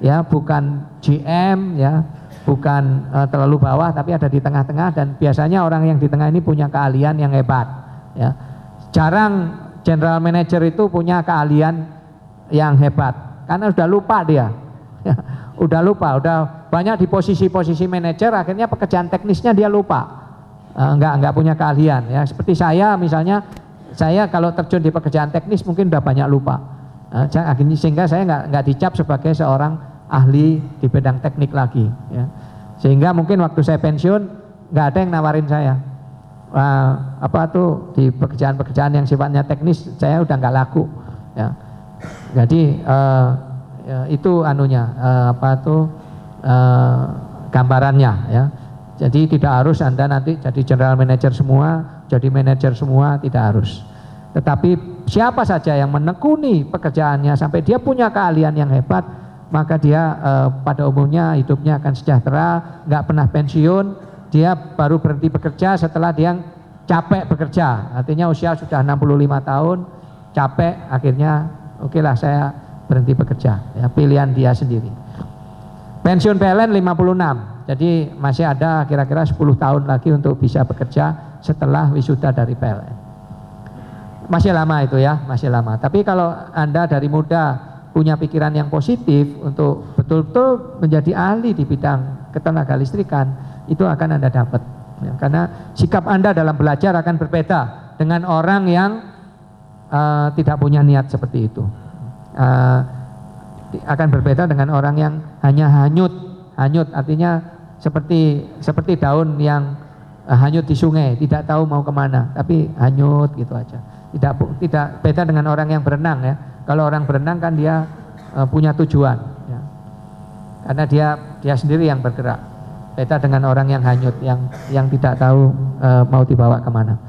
ya, bukan GM, ya, bukan terlalu bawah, tapi ada di tengah-tengah, dan biasanya orang yang di tengah ini punya keahlian yang hebat. Ya. Jarang general manager itu punya keahlian yang hebat, karena sudah lupa dia, ya, udah banyak di posisi-posisi manajer, akhirnya pekerjaan teknisnya dia lupa, nggak punya keahlian. Ya. Seperti saya misalnya, saya kalau terjun di pekerjaan teknis mungkin udah banyak lupa, sehingga saya nggak dicap sebagai seorang ahli di bidang teknik lagi, ya. Sehingga mungkin waktu saya pensiun nggak ada yang nawarin saya, di pekerjaan-pekerjaan yang sifatnya teknis saya udah nggak laku, ya. Jadi itu gambarannya, ya. Jadi tidak harus Anda nanti jadi general manager semua, jadi manajer semua, tidak harus. Tetapi siapa saja yang menekuni pekerjaannya sampai dia punya keahlian yang hebat, maka dia pada umumnya hidupnya akan sejahtera, nggak pernah pensiun. Dia baru berhenti bekerja setelah dia capek bekerja, artinya usia sudah 65 tahun, capek, akhirnya oke lah saya berhenti bekerja, ya, pilihan dia sendiri. Pensiun PLN 56, jadi masih ada kira-kira 10 tahun lagi untuk bisa bekerja setelah wisuda dari PLN. Masih lama itu ya, masih lama. Tapi kalau Anda dari muda punya pikiran yang positif untuk betul-betul menjadi ahli di bidang ketenaga listrikan, itu akan Anda dapat. Ya, karena sikap Anda dalam belajar akan berbeda dengan orang yang tidak punya niat seperti itu. Akan berbeda dengan orang yang hanya hanyut artinya seperti daun yang hanyut di sungai, tidak tahu mau kemana, tapi hanyut gitu aja. Tidak beda dengan orang yang berenang ya. Kalau orang berenang kan dia punya tujuan, ya. Karena dia sendiri yang bergerak. Beda dengan orang yang hanyut, yang tidak tahu mau dibawa kemana.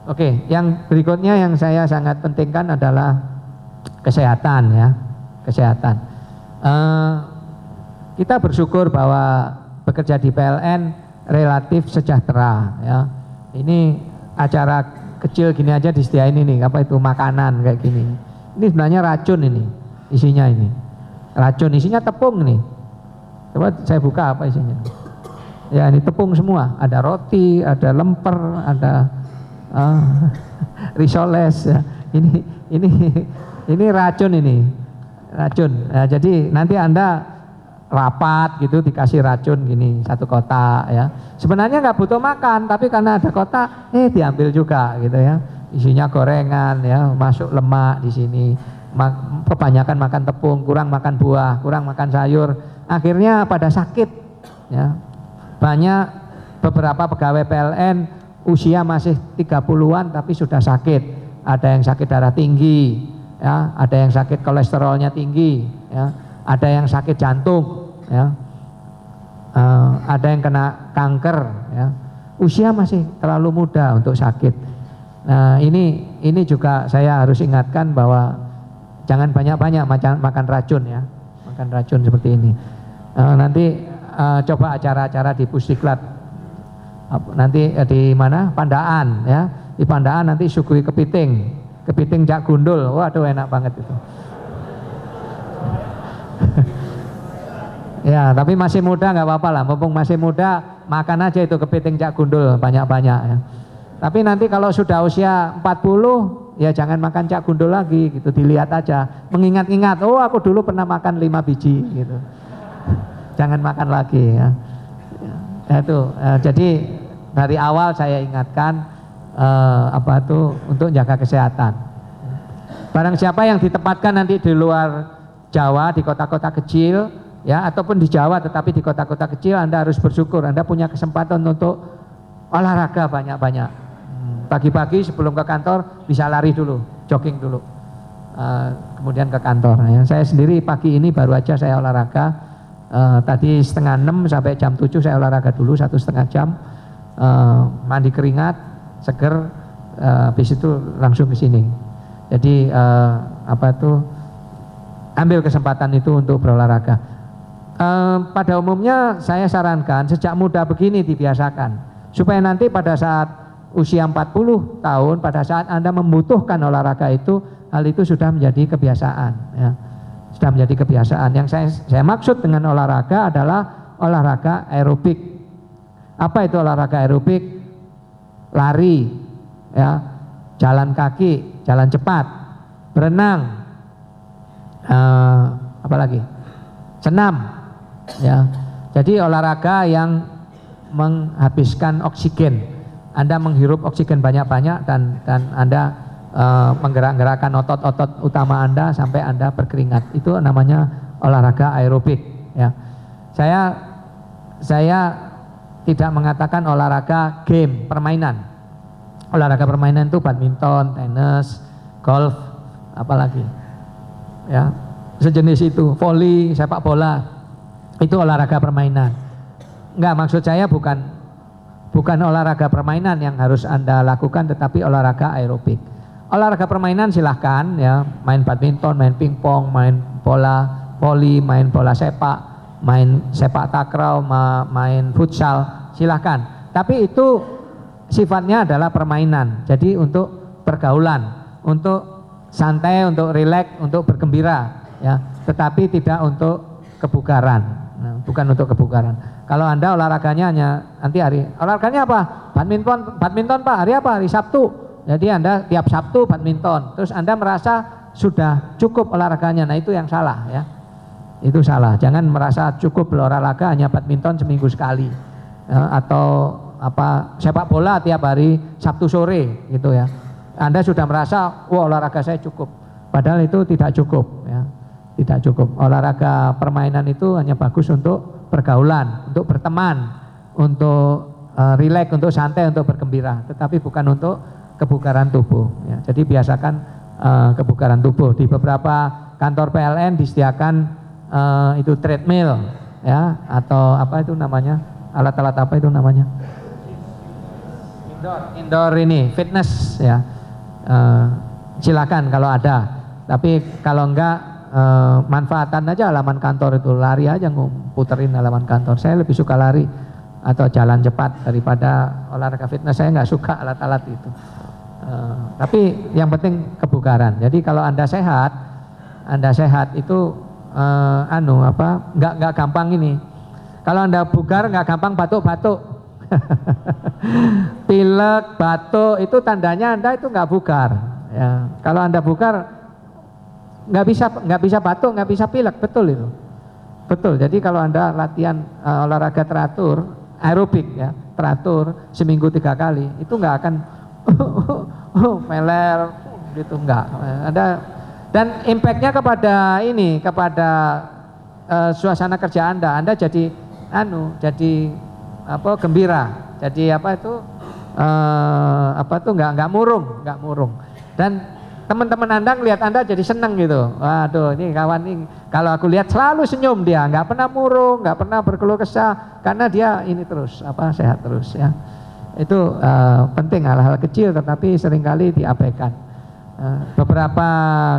Oke, yang berikutnya yang saya sangat pentingkan adalah kesehatan ya. Kesehatan. Kita bersyukur bahwa bekerja di PLN relatif sejahtera ya. Ini acara kecil gini aja disediain ini, apa itu, makanan kayak gini. Ini sebenarnya racun ini, isinya ini. Racun, isinya tepung nih. Coba saya buka apa isinya. Ya ini tepung semua, ada roti, ada lemper, ada risoles ya. Ini racun ini. Racun. Nah, jadi nanti Anda rapat gitu dikasih racun gini 1 kotak ya. Sebenarnya nggak butuh makan, tapi karena ada kotak diambil juga gitu ya. Isinya gorengan ya, masuk lemak di sini. Kebanyakan makan tepung, kurang makan buah, kurang makan sayur. Akhirnya pada sakit ya. Banyak beberapa pegawai PLN usia masih 30-an tapi sudah sakit. Ada yang sakit darah tinggi ya, ada yang sakit kolesterolnya tinggi ya, ada yang sakit jantung ya, ada yang kena kanker ya. Usia masih terlalu muda untuk sakit. Nah ini juga saya harus ingatkan bahwa jangan banyak-banyak makan racun ya, makan racun seperti ini. Nanti coba acara-acara di Pusdiklat, nanti di mana, Pandaan ya, di Pandaan nanti suguhi kepiting jak gundul, waduh enak banget itu. Ya tapi masih muda nggak apa-apa lah, mumpung masih muda makan aja itu kepiting jak gundul banyak-banyak ya. Tapi nanti kalau sudah usia 40 ya jangan makan jak gundul lagi gitu, dilihat aja, mengingat-ingat, oh aku dulu pernah makan 5 biji gitu. Jangan makan lagi ya. Jadi dari awal saya ingatkan untuk jaga kesehatan. Barang siapa yang ditempatkan nanti di luar Jawa, di kota-kota kecil ya, ataupun di Jawa tetapi di kota-kota kecil, Anda harus bersyukur Anda punya kesempatan untuk olahraga banyak-banyak. Pagi-pagi sebelum ke kantor bisa lari dulu, jogging dulu, kemudian ke kantor ya. Saya sendiri pagi ini baru aja saya olahraga, tadi 5:30 sampai jam 7 saya olahraga dulu 1,5 jam, mandi keringat seger, habis itu langsung ke sini. Jadi ambil kesempatan itu untuk berolahraga. Pada umumnya saya sarankan sejak muda begini dibiasakan, supaya nanti pada saat usia 40 tahun, pada saat Anda membutuhkan olahraga itu, hal itu sudah menjadi kebiasaan ya. Sudah menjadi kebiasaan. Yang saya maksud dengan olahraga adalah olahraga aerobik. Apa itu olahraga aerobik? Lari ya, jalan kaki, jalan cepat, berenang, apalagi senam ya. Jadi olahraga yang menghabiskan oksigen, Anda menghirup oksigen banyak-banyak dan Anda menggerak-gerakkan otot-otot utama Anda sampai Anda berkeringat, itu namanya olahraga aerobik ya. Saya tidak mengatakan olahraga game, permainan. Olahraga permainan itu badminton, tenis, golf, apalagi ya, sejenis itu, voli, sepak bola, itu olahraga permainan. Enggak, maksud saya bukan olahraga permainan yang harus Anda lakukan, tetapi olahraga aerobik. Olahraga permainan silahkan ya, main badminton, main pingpong, main bola voli, main bola sepak, main sepak takraw, main futsal, silahkan. Tapi itu sifatnya adalah permainan, jadi untuk pergaulan, untuk santai, untuk rileks, untuk bergembira, ya, tetapi tidak untuk kebugaran. Nah, bukan untuk kebugaran. Kalau Anda olahraganya hanya nanti olahraganya apa? Badminton Pak, hari apa? Hari Sabtu. Jadi Anda tiap Sabtu badminton. Terus Anda merasa sudah cukup olahraganya. Nah, itu yang salah ya. Itu salah. Jangan merasa cukup olahraga hanya badminton seminggu sekali. Atau sepak bola tiap hari Sabtu sore gitu ya. Anda sudah merasa wah olahraga saya cukup. Padahal itu tidak cukup ya. Tidak cukup. Olahraga permainan itu hanya bagus untuk pergaulan, untuk berteman, untuk rileks, untuk santai, untuk bergembira, tetapi bukan untuk kebugaran tubuh ya. Jadi biasakan kebugaran tubuh. Di beberapa kantor PLN disediakan itu treadmill ya, atau apa itu namanya, alat-alat apa itu namanya, indoor ini fitness ya. Silakan kalau ada, tapi kalau enggak manfaatkan aja halaman kantor itu, lari aja puterin halaman kantor. Saya lebih suka lari atau jalan cepat daripada olahraga fitness. Saya nggak suka alat-alat itu. Tapi yang penting kebugaran. Jadi kalau Anda sehat itu nggak gampang ini. Kalau Anda bugar nggak gampang batuk-batuk. Pilek, batuk itu tandanya Anda itu nggak bugar. Ya, kalau Anda bugar nggak bisa batuk, nggak bisa pilek, betul itu, betul. Jadi kalau Anda latihan olahraga teratur, aerobik ya, teratur seminggu 3 kali, itu nggak akan meler gitu, nggak ada. Dan impactnya kepada suasana kerja Anda jadi gembira, jadi nggak murung. Dan teman-teman Anda ngelihat Anda jadi seneng gitu. Waduh, ini kawan ini kalau aku lihat selalu senyum dia, nggak pernah murung, nggak pernah berkeluh kesah, karena dia ini terus sehat terus ya. Itu penting, hal-hal kecil tetapi seringkali diabaikan. Beberapa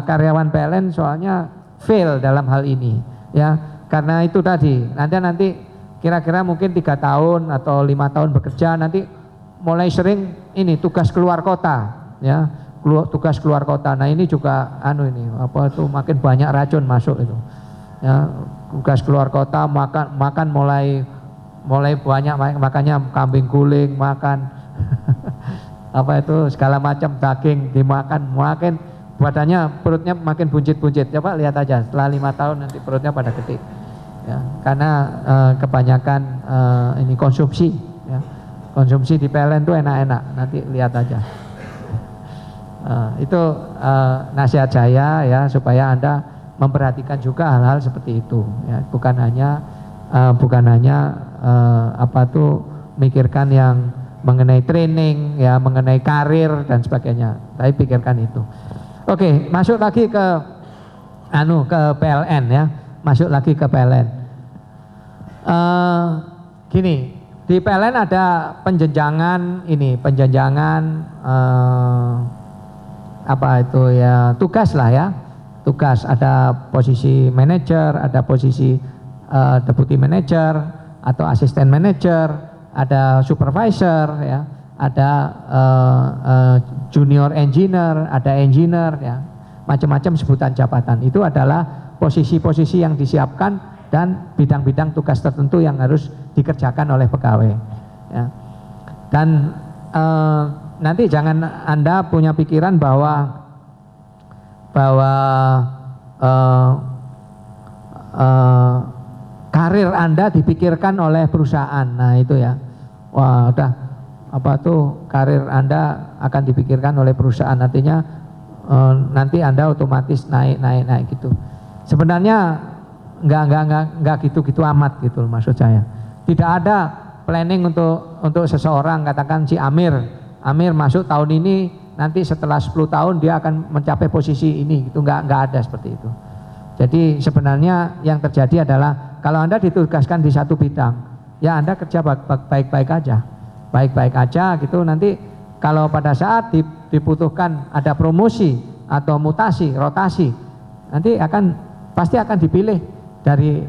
karyawan PLN soalnya fail dalam hal ini ya, karena itu tadi nanti kira-kira mungkin 3 tahun atau 5 tahun bekerja, nanti mulai sering ini tugas keluar kota ya. Tugas keluar kota. Nah ini juga makin banyak racun masuk itu ya. Tugas keluar kota, makan mulai banyak, makanya kambing guling makan segala macam daging dimakan, makin badannya, perutnya makin buncit-buncit. Coba lihat aja setelah 5 tahun nanti perutnya pada gede ya, karena kebanyakan ini konsumsi ya. Konsumsi di PLN itu enak-enak, nanti lihat aja. Itu nasihat saya ya, supaya Anda memperhatikan juga hal-hal seperti itu ya, bukan hanya mikirkan yang mengenai training ya, mengenai karir dan sebagainya, tapi pikirkan itu. Oke, masuk lagi ke PLN ya, masuk lagi ke PLN. Gini, di PLN ada penjenjangan tugas lah ya, tugas. Ada posisi manajer, ada posisi deputy manager atau asisten manager, ada supervisor ya, ada junior engineer, ada engineer ya, macam-macam sebutan jabatan. Itu adalah posisi-posisi yang disiapkan dan bidang-bidang tugas tertentu yang harus dikerjakan oleh pegawai ya. Dan nanti jangan Anda punya pikiran bahwa karir Anda dipikirkan oleh perusahaan. Nah itu ya, wah udah karir Anda akan dipikirkan oleh perusahaan, artinya nanti Anda otomatis naik gitu. Sebenarnya enggak gitu amat gitu maksud saya. Tidak ada planning untuk seseorang, katakan si Amir masuk tahun ini, nanti setelah 10 tahun dia akan mencapai posisi ini gitu, enggak ada seperti itu. Jadi sebenarnya yang terjadi adalah kalau Anda ditugaskan di satu bidang, ya Anda kerja baik-baik aja gitu. Nanti kalau pada saat dibutuhkan ada promosi atau mutasi, rotasi, nanti pasti akan dipilih dari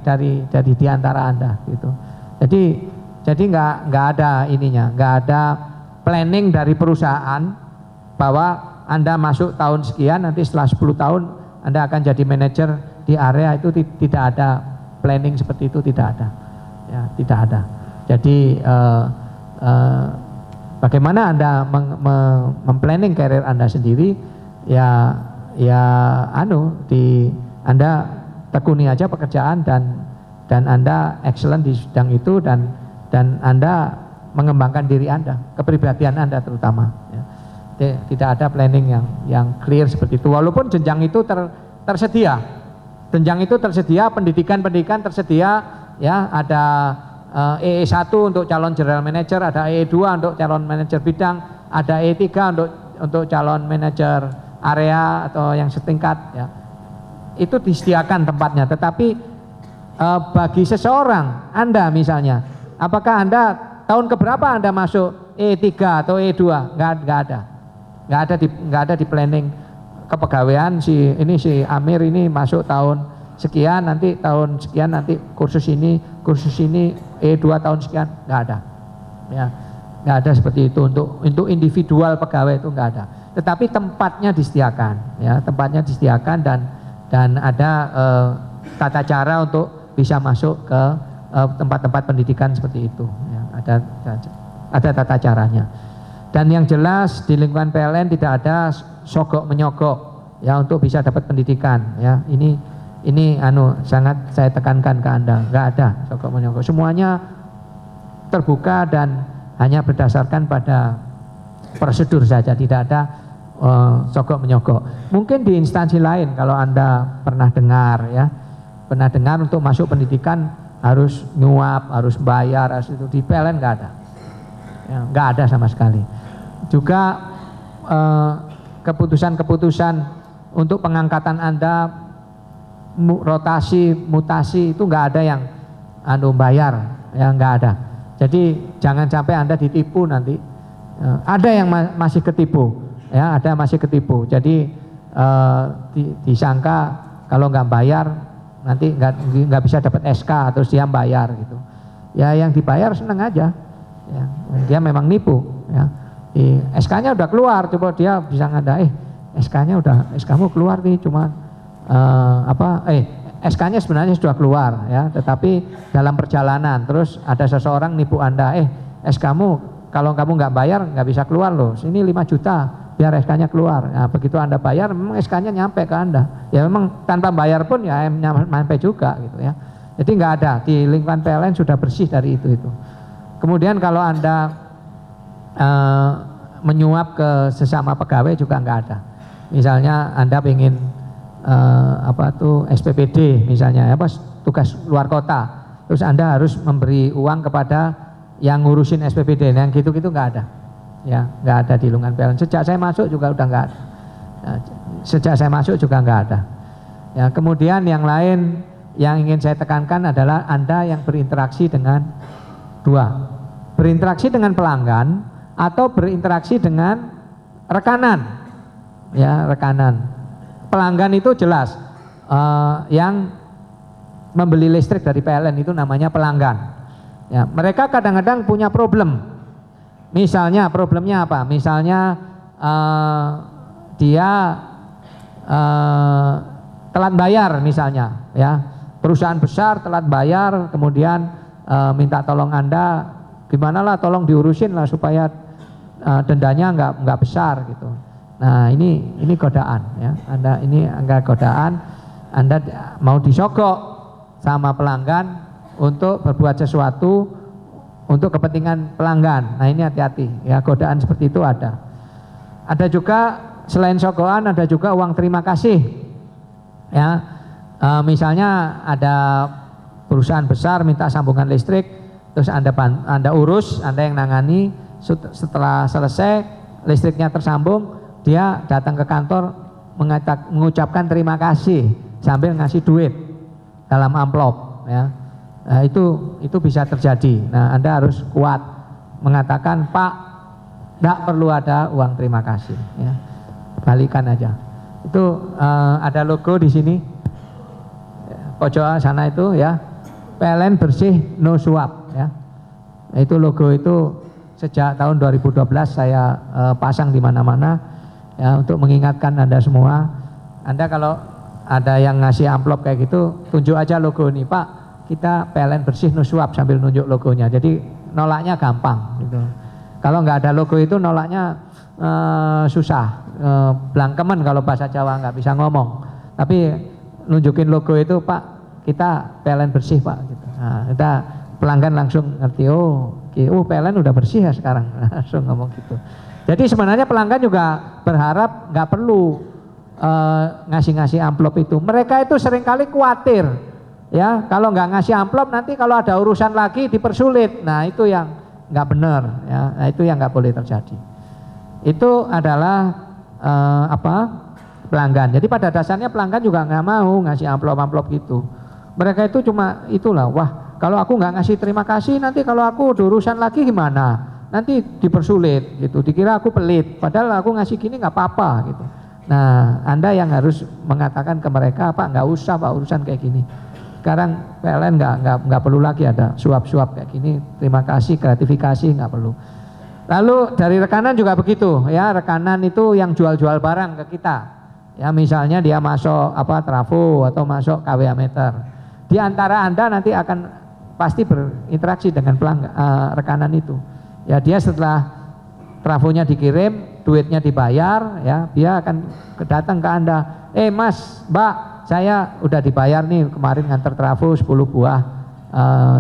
di antara Anda gitu. Jadi enggak ada enggak ada planning dari perusahaan bahwa Anda masuk tahun sekian, nanti setelah 10 tahun Anda akan jadi manajer di area itu tidak ada planning seperti itu, tidak ada. Ya, tidak ada. Jadi bagaimana Anda memplanning karir Anda sendiri, ya Anda tekuni aja pekerjaan dan Anda excellent di bidang itu dan Anda mengembangkan diri Anda, kepribadian Anda terutama. Ya. Tidak ada planning yang clear seperti itu. Walaupun jenjang itu tersedia, pendidikan tersedia, ya ada EE1 untuk calon general manager, ada EE2 untuk calon manajer bidang, ada EE3 untuk calon manajer area atau yang setingkat. Ya. Itu disediakan tempatnya, tetapi bagi seseorang, Anda misalnya, apakah Anda tahun keberapa Anda masuk E3 atau E2? Nggak ada di planning kepegawaian si Amir ini masuk tahun sekian, nanti tahun sekian nanti kursus ini E2 tahun sekian, nggak ada. Ya, nggak ada seperti itu untuk individual pegawai, itu nggak ada. Tetapi tempatnya disediakan, ya tempatnya disediakan dan ada tata cara untuk bisa masuk ke tempat-tempat pendidikan seperti itu. Ya, ada tata caranya. Dan yang jelas di lingkungan PLN tidak ada sogok menyogok, ya untuk bisa dapat pendidikan. Ya, ini sangat saya tekankan ke Anda, nggak ada sogok menyogok. Semuanya terbuka dan hanya berdasarkan pada prosedur saja, tidak ada sogok menyogok. Mungkin di instansi lain kalau Anda pernah dengar untuk masuk pendidikan harus nyuap, harus bayar, harus itu. Di PLN nggak ada, ya, nggak ada sama sekali. Juga keputusan-keputusan untuk pengangkatan Anda, rotasi, mutasi itu nggak ada yang bayar, ya nggak ada. Jadi jangan sampai Anda ditipu nanti. Ada yang masih ketipu, ya ada masih ketipu. Jadi disangka kalau nggak bayar nanti nggak bisa dapat SK atau dia bayar gitu. Ya yang dibayar seneng aja, ya, dia memang nipu. Ya. SK-nya udah keluar, coba dia bisa ngada, SK-mu keluar nih, cuma SK-nya sebenarnya sudah keluar, ya, tetapi dalam perjalanan terus ada seseorang nipu Anda, SK-mu kalau kamu nggak bayar nggak bisa keluar loh, sini 5 juta biar SK-nya keluar. Nah, begitu Anda bayar memang SK-nya nyampe ke Anda, ya memang tanpa bayar pun ya nyampe juga gitu ya. Jadi nggak ada, di lingkungan PLN sudah bersih dari itu. Kemudian kalau Anda menyuap ke sesama pegawai juga nggak ada. Misalnya Anda ingin SPPD misalnya, tugas luar kota, terus Anda harus memberi uang kepada yang ngurusin SPPD, yang gitu-gitu nggak ada, ya nggak ada di lingkungan PLN. Sejak saya masuk juga udah nggak ada. Ya, kemudian yang lain yang ingin saya tekankan adalah Anda yang berinteraksi dengan berinteraksi dengan pelanggan atau berinteraksi dengan rekanan, ya rekanan. Pelanggan itu jelas yang membeli listrik dari PLN itu namanya pelanggan. Ya, mereka kadang-kadang punya problem. Misalnya problemnya apa? Misalnya dia telat bayar misalnya, ya perusahaan besar telat bayar, kemudian minta tolong Anda, gimana lah tolong diurusin lah supaya dendanya nggak besar gitu. Nah ini godaan, ya. Ini enggak godaan, Anda mau disogok sama pelanggan untuk berbuat sesuatu untuk kepentingan pelanggan. Nah ini hati-hati, ya godaan seperti itu ada. Ada juga selain sogokan ada juga uang terima kasih, ya. Misalnya ada perusahaan besar minta sambungan listrik, terus Anda urus, Anda yang nangani. Setelah selesai listriknya tersambung, dia datang ke kantor mengucapkan terima kasih sambil ngasih duit dalam amplop, ya. Nah, itu bisa terjadi. Nah, Anda harus kuat mengatakan, Pak, tidak perlu ada uang terima kasih, ya. Balikan aja. Itu ada logo di sini pojok sana itu, ya, PLN bersih no suap, ya. Nah, itu logo itu sejak tahun 2012 saya pasang di mana-mana, ya, untuk mengingatkan Anda semua. Anda kalau ada yang ngasih amplop kayak gitu, tunjuk aja logo nih Pak, kita PLN bersih no suap sambil nunjuk logonya. Jadi nolaknya gampang gitu. Kalau nggak ada logo itu nolaknya susah, blangkemen kalau bahasa Jawa, nggak bisa ngomong. Tapi nunjukin logo itu Pak, kita PLN bersih Pak gitu. Nah, kita pelanggan langsung ngerti, oh PLN udah bersih ya sekarang, langsung ngomong gitu. Jadi sebenarnya pelanggan juga berharap nggak perlu ngasih-ngasih amplop itu. Mereka itu seringkali khawatir ya, kalau nggak ngasih amplop nanti kalau ada urusan lagi dipersulit. Nah itu yang nggak benar ya, nah, itu yang nggak boleh terjadi. Itu adalah pelanggan. Jadi pada dasarnya pelanggan juga nggak mau ngasih amplop-amplop gitu. Mereka itu cuma itulah, wah kalau aku nggak ngasih terima kasih nanti kalau aku ada urusan lagi gimana? Nanti dipersulit gitu, dikira aku pelit, padahal aku ngasih gini nggak apa-apa gitu. Nah, Anda yang harus mengatakan ke mereka, Pak nggak usah Pak urusan kayak gini. Sekarang PLN nggak perlu lagi ada suap-suap kayak gini. Terima kasih, gratifikasi nggak perlu. Lalu dari rekanan juga begitu, ya rekanan itu yang jual-jual barang ke kita. Ya misalnya dia masuk trafo atau masuk kWh meter. Di antara Anda nanti akan pasti berinteraksi dengan rekanan itu. Ya dia setelah trafonya dikirim, duitnya dibayar, ya dia akan datang ke Anda, Mas, Mbak, saya udah dibayar nih kemarin nganter trafo 10 buah,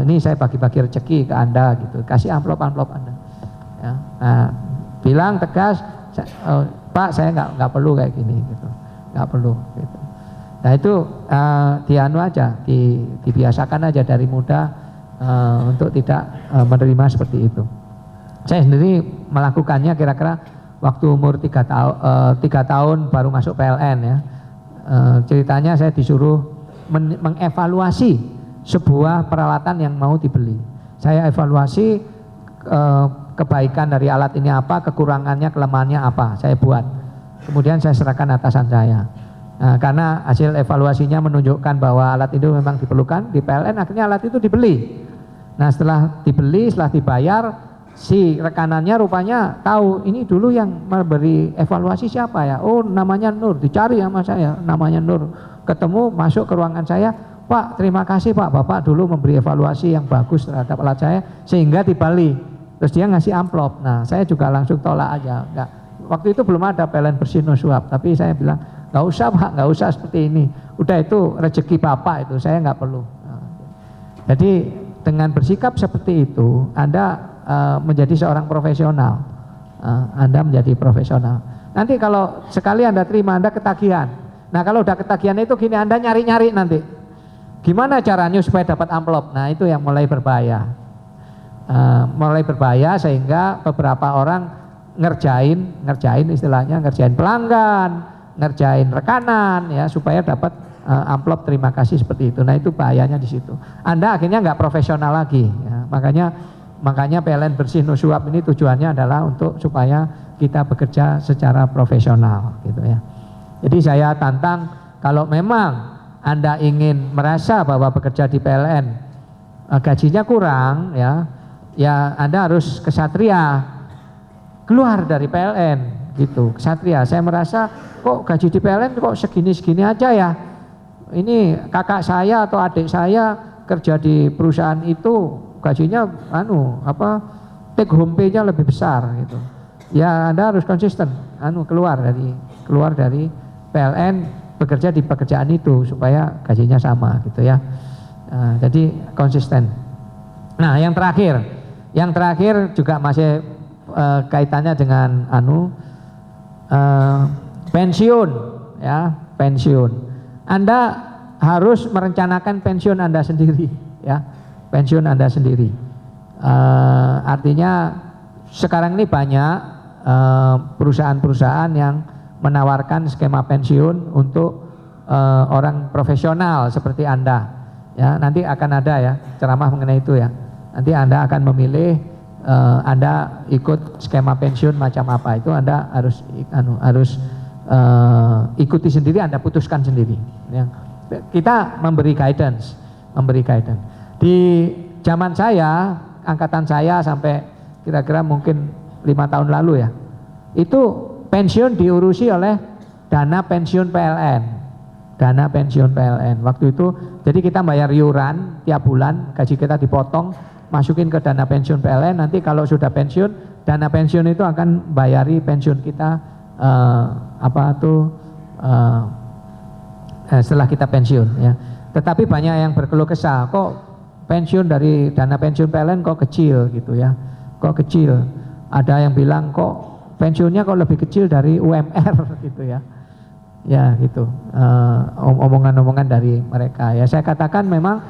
ini saya bagi-bagi rezeki ke Anda gitu, kasih amplop-amplop Anda. Ya, nah, bilang tegas, Pak saya nggak perlu kayak gini gitu, nggak perlu gitu. Nah itu dianu aja, dibiasakan aja dari muda untuk tidak menerima seperti itu. Saya sendiri melakukannya kira-kira waktu umur 3 tahun baru masuk PLN ya. Ceritanya saya disuruh mengevaluasi sebuah peralatan yang mau dibeli. Saya evaluasi kebaikan dari alat ini apa, kekurangannya, kelemahannya apa, saya buat. Kemudian saya serahkan atasan saya. Nah, karena hasil evaluasinya menunjukkan bahwa alat itu memang diperlukan di PLN, akhirnya alat itu dibeli. Nah setelah dibeli, setelah dibayar, si rekanannya rupanya tahu ini dulu yang memberi evaluasi siapa ya, oh namanya Nur, dicari sama saya, namanya Nur, ketemu masuk ke ruangan saya, Pak terima kasih Pak, Bapak dulu memberi evaluasi yang bagus terhadap alat saya sehingga dibeli. Terus dia ngasih amplop. Nah saya juga langsung tolak aja, enggak, waktu itu belum ada PLN bersih no suap, tapi saya bilang nggak usah Pak, nggak usah seperti ini, udah itu rezeki Bapak itu, saya nggak perlu. Jadi dengan bersikap seperti itu Anda menjadi seorang profesional, Anda menjadi profesional. Nanti kalau sekali Anda terima, Anda ketagihan. Nah kalau udah ketagihan itu gini, Anda nyari-nyari nanti gimana caranya supaya dapat amplop. Nah itu yang mulai berbahaya, sehingga beberapa orang ngerjain istilahnya, ngerjain pelanggan, ngerjain rekanan ya supaya dapat amplop terima kasih seperti itu. Nah itu bahayanya di situ. Anda akhirnya nggak profesional lagi ya. Makanya PLN bersih no suap ini tujuannya adalah untuk supaya kita bekerja secara profesional gitu ya. Jadi saya tantang, kalau memang Anda ingin merasa bahwa bekerja di PLN gajinya kurang ya Anda harus kesatria, keluar dari PLN gitu. Kesatria, saya merasa kok gaji di PLN kok segini-segini aja ya. Ini kakak saya atau adik saya kerja di perusahaan itu gajinya take home pay-nya lebih besar gitu. Ya Anda harus konsisten keluar dari PLN, bekerja di pekerjaan itu supaya gajinya sama gitu ya. Jadi konsisten. Nah, yang terakhir juga masih kaitannya dengan pensiun ya, pensiun. Anda harus merencanakan pensiun Anda sendiri ya. Pensiun Anda sendiri. Artinya sekarang ini banyak perusahaan-perusahaan yang menawarkan skema pensiun untuk orang profesional seperti Anda. Ya, nanti akan ada ya ceramah mengenai itu ya. Nanti Anda akan memilih Anda ikut skema pensiun macam apa, itu Anda harus ikuti sendiri, Anda putuskan sendiri. Ya. Kita memberi guidance. Di zaman saya, angkatan saya sampai kira-kira mungkin 5 tahun lalu ya, itu pensiun diurusi oleh dana pensiun PLN. dana pensiun PLN. Waktu itu jadi kita bayar iuran tiap bulan, gaji kita dipotong, masukin ke dana pensiun PLN, nanti kalau sudah pensiun, dana pensiun itu akan bayari pensiun kita setelah kita pensiun ya. Tetapi banyak yang berkeluh kesah, kok pensiun dari dana pensiun PLN kok kecil gitu ya, kok kecil. Ada yang bilang kok pensiunnya kok lebih kecil dari UMR gitu ya. Ya gitu, omongan-omongan dari mereka ya. Saya katakan memang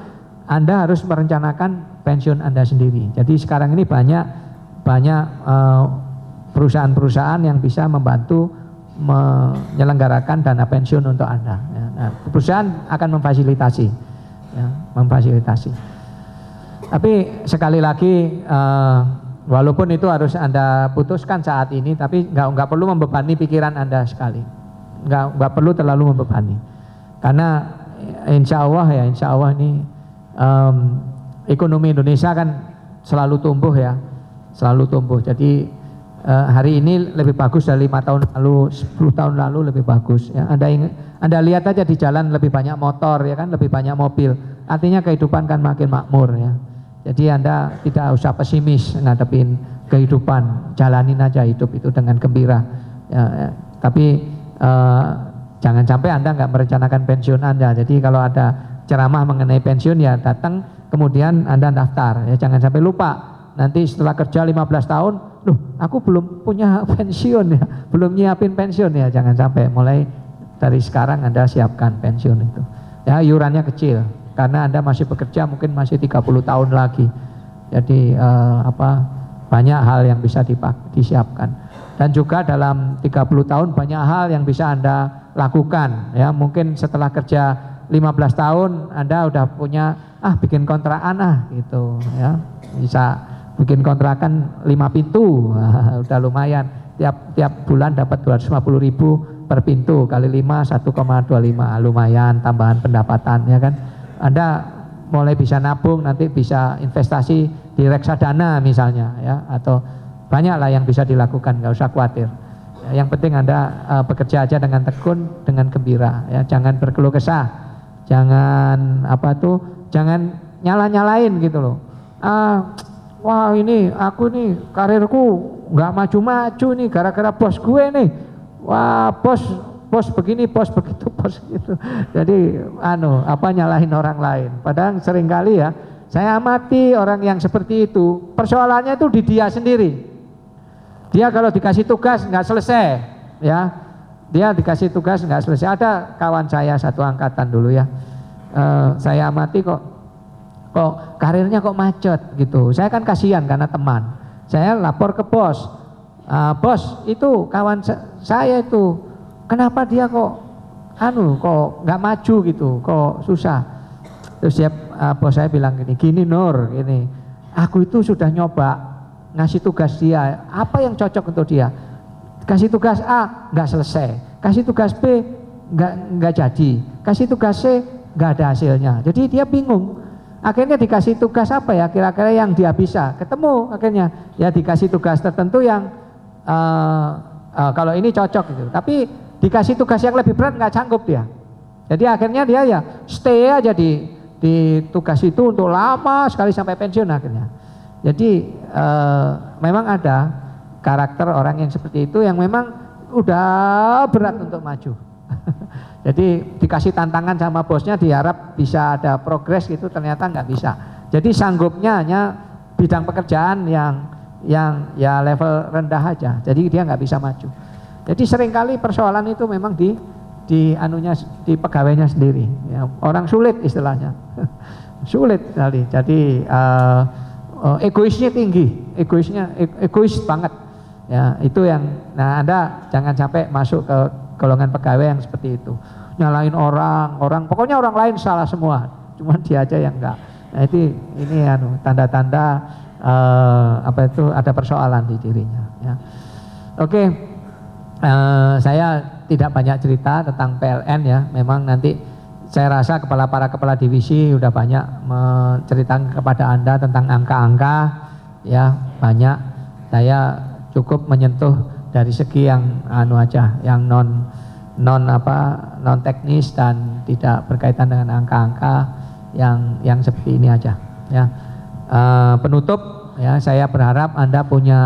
Anda harus merencanakan pensiun Anda sendiri. Jadi sekarang ini banyak perusahaan-perusahaan yang bisa membantu menyelenggarakan dana pensiun untuk Anda ya. Nah, perusahaan akan memfasilitasi ya, memfasilitasi. Tapi sekali lagi walaupun itu harus Anda putuskan saat ini, tapi nggak perlu membebani pikiran Anda sekali. Nggak perlu terlalu membebani, karena insya Allah ini ekonomi Indonesia kan selalu tumbuh ya, selalu tumbuh. Jadi hari ini lebih bagus dari 5 tahun lalu, 10 tahun lalu lebih bagus ya. Anda lihat aja di jalan lebih banyak motor ya kan, lebih banyak mobil, artinya kehidupan kan makin makmur ya. Jadi Anda tidak usah pesimis ngadepin kehidupan, jalanin aja hidup itu dengan gembira ya. Tapi jangan sampai Anda nggak merencanakan pensiun Anda. Jadi kalau ada ceramah mengenai pensiun ya datang, kemudian Anda daftar ya, jangan sampai lupa. Nanti setelah kerja 15 tahun, loh aku belum punya pensiun ya, belum nyiapin pensiun ya, jangan sampai. Mulai dari sekarang Anda siapkan pensiun itu. Ya iurannya kecil, karena Anda masih bekerja mungkin masih 30 tahun lagi. Jadi banyak hal yang bisa disiapkan. Dan juga dalam 30 tahun banyak hal yang bisa Anda lakukan ya. Mungkin setelah kerja 15 tahun Anda udah punya bikin kontrakan gitu ya. Bisa bikin kontrakan 5 pintu, udah lumayan. Tiap bulan dapat 250.000 per pintu, kali 5 1,25, lumayan tambahan pendapatan ya kan. Anda mulai bisa nabung, nanti bisa investasi di reksadana misalnya ya, atau banyaklah yang bisa dilakukan, nggak usah khawatir. Yang penting Anda bekerja aja dengan tekun, dengan gembira ya, jangan berkeluh kesah, jangan jangan nyala-nyalain gitu loh. Wah ini aku nih karirku nggak maju-maju nih gara-gara bos gue nih. Wah bos begini, bos begitu, bos gitu. Jadi nyalahin orang lain. Padahal seringkali ya saya amati orang yang seperti itu, persoalannya itu di dia sendiri. Dia kalau dikasih tugas nggak selesai ya, dia dikasih tugas nggak selesai. Ada kawan saya satu angkatan dulu ya, saya amati kok karirnya kok macet gitu. Saya kan kasihan karena teman. Saya lapor ke bos, bos itu kawan saya itu, kenapa dia kok nggak maju gitu, kok susah. Terus bos saya bilang gini Nur, gini, aku itu sudah nyoba ngasih tugas dia, apa yang cocok untuk dia. Kasih tugas A nggak selesai, kasih tugas B nggak jadi, kasih tugas C nggak ada hasilnya. Jadi dia bingung. Akhirnya dikasih tugas apa ya kira-kira yang dia bisa. Ketemu akhirnya ya dikasih tugas tertentu yang kalau ini cocok gitu. Tapi dikasih tugas yang lebih berat nggak sanggup dia. Jadi akhirnya dia ya stay aja di tugas itu untuk lama sekali sampai pensiun akhirnya. Jadi memang ada karakter orang yang seperti itu yang memang udah berat untuk maju. Jadi dikasih tantangan sama bosnya, diharap bisa ada progres gitu, ternyata nggak bisa. Jadi sanggupnya hanya bidang pekerjaan yang ya level rendah aja. Jadi dia nggak bisa maju. Jadi seringkali persoalan itu memang di pegawainya sendiri. Ya, orang sulit istilahnya, sulit sekali. Jadi egoisnya tinggi, egois banget. Ya itu yang, Anda jangan sampai masuk ke golongan pegawai yang seperti itu. Nyalain orang, pokoknya orang lain salah semua, cuman dia aja yang enggak. Nah ini tanda-tanda ada persoalan di dirinya. Ya. Oke, saya tidak banyak cerita tentang PLN ya. Memang nanti saya rasa para kepala divisi udah banyak menceritakan kepada Anda tentang angka-angka ya, banyak. Saya cukup menyentuh dari segi yang yang non teknis dan tidak berkaitan dengan angka-angka yang seperti ini aja ya. Penutup ya, saya berharap Anda punya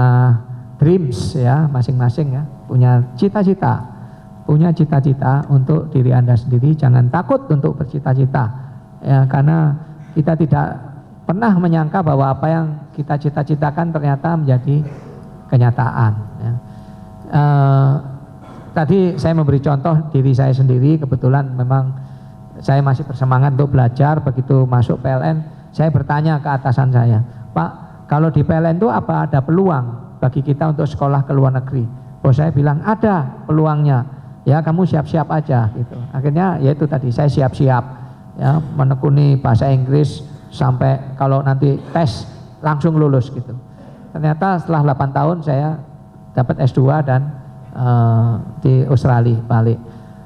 dreams ya masing-masing ya, punya cita-cita untuk diri Anda sendiri. Jangan takut untuk bercita-cita ya, karena kita tidak pernah menyangka bahwa apa yang kita cita-citakan ternyata menjadi kenyataan ya. Tadi saya memberi contoh diri saya sendiri, kebetulan memang saya masih bersemangat untuk belajar. Begitu masuk PLN saya bertanya ke atasan saya, Pak, kalau di PLN itu apa ada peluang bagi kita untuk sekolah ke luar negeri? Oh, saya bilang ada peluangnya ya, kamu siap-siap aja gitu. Akhirnya ya itu tadi, saya siap-siap ya, menekuni bahasa Inggris sampai kalau nanti tes langsung lulus gitu. Ternyata setelah 8 tahun saya dapat S2 dan di Australia balik.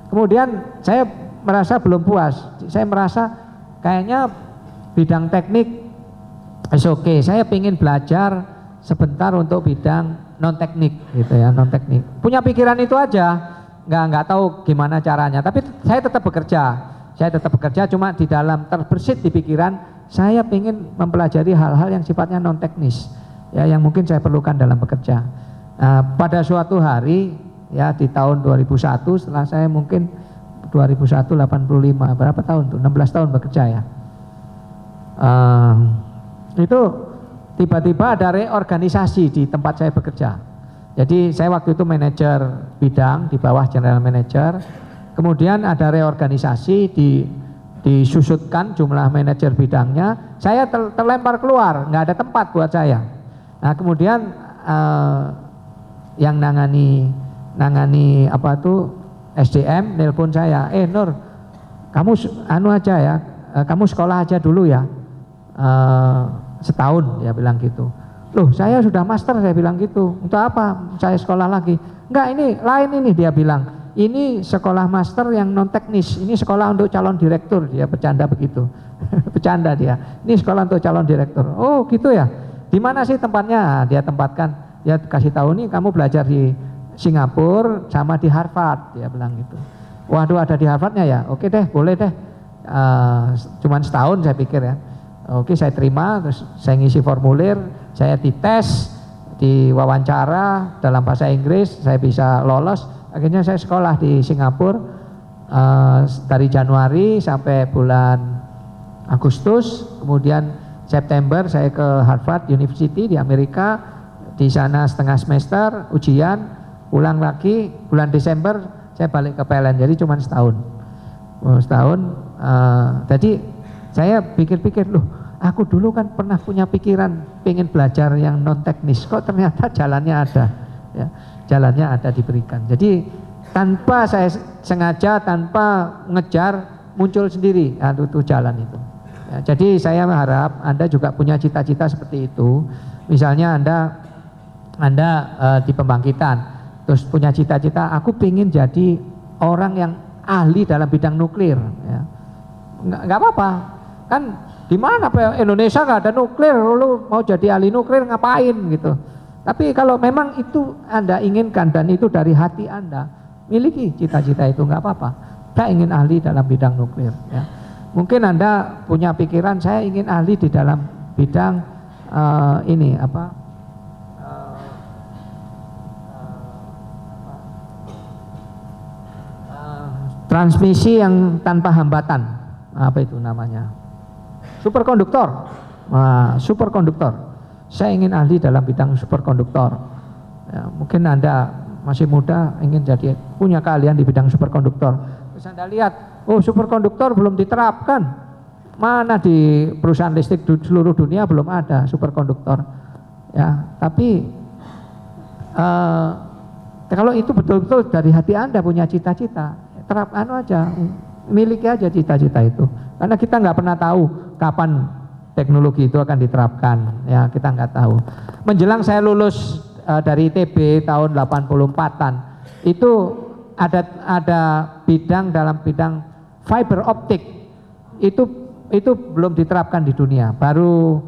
Kemudian saya merasa belum puas, saya merasa kayaknya bidang teknik oke, saya ingin belajar sebentar untuk bidang non teknik gitu ya, non teknik. Punya pikiran itu aja, nggak tahu gimana caranya, tapi saya tetap bekerja, cuma di dalam terbersit di pikiran saya ingin mempelajari hal-hal yang sifatnya non teknis ya, yang mungkin saya perlukan dalam bekerja. Pada suatu hari ya di tahun 2001, setelah saya mungkin 2001 85 berapa tahun tuh, 16 tahun bekerja ya, itu tiba-tiba ada reorganisasi di tempat saya bekerja. Jadi saya waktu itu manajer bidang di bawah general manager, kemudian ada reorganisasi, disusutkan jumlah manajer bidangnya, saya terlempar keluar, nggak ada tempat buat saya. Nah kemudian yang nangani apa tuh SDM nelpon saya, Nur, kamu anu aja ya, kamu sekolah aja dulu ya, setahun, ya bilang gitu. Loh, saya sudah master, saya bilang gitu. Untuk apa saya sekolah lagi? Enggak, ini lain ini, dia bilang. Ini sekolah master yang non teknis, ini sekolah untuk calon direktur, dia bercanda begitu. Bercanda dia. Ini sekolah untuk calon direktur. Oh, gitu ya. Di mana sih tempatnya? Dia tempatkan, dia kasih tahu nih kamu belajar di Singapura sama di Harvard, dia bilang gitu. Waduh, ada di Harvardnya ya? Oke deh, boleh deh. Cuman setahun saya pikir ya. Oke, saya terima, terus saya ngisi formulir, saya dites, diwawancara dalam bahasa Inggris, saya bisa lolos. Akhirnya saya sekolah di Singapura dari Januari sampai bulan Agustus, kemudian September saya ke Harvard University di Amerika, di sana setengah semester ujian, pulang lagi, bulan Desember saya balik ke PLN, jadi cuma setahun. Jadi saya pikir-pikir, loh, aku dulu kan pernah punya pikiran pengen belajar yang non teknis, kok ternyata jalannya ada ya, jalannya ada diberikan. Jadi tanpa saya sengaja, tanpa ngejar, muncul sendiri itu jalan itu ya. Jadi saya harap Anda juga punya cita-cita seperti itu. Misalnya Anda di pembangkitan terus punya cita-cita, aku pengen jadi orang yang ahli dalam bidang nuklir ya. Nggak apa-apa kan, di mana Indonesia nggak ada nuklir, lu mau jadi ahli nuklir ngapain gitu. Tapi kalau memang itu Anda inginkan dan itu dari hati Anda, miliki cita-cita itu, nggak apa-apa. Saya ingin ahli dalam bidang nuklir ya. Mungkin Anda punya pikiran, saya ingin ahli di dalam bidang ini apa, transmisi yang tanpa hambatan, apa itu namanya, superkonduktor. Nah, superkonduktor, saya ingin ahli dalam bidang superkonduktor ya. Mungkin Anda masih muda, ingin jadi punya keahlian di bidang superkonduktor. Terus Anda lihat, oh superkonduktor belum diterapkan, mana di perusahaan listrik seluruh dunia belum ada superkonduktor ya. Tapi kalau itu betul-betul dari hati Anda punya cita-cita, terap aja, miliki aja cita-cita itu, karena kita nggak pernah tahu kapan teknologi itu akan diterapkan ya, kita nggak tahu. Menjelang saya lulus dari ITB tahun 84-an itu ada bidang dalam bidang fiber optik itu belum diterapkan di dunia, baru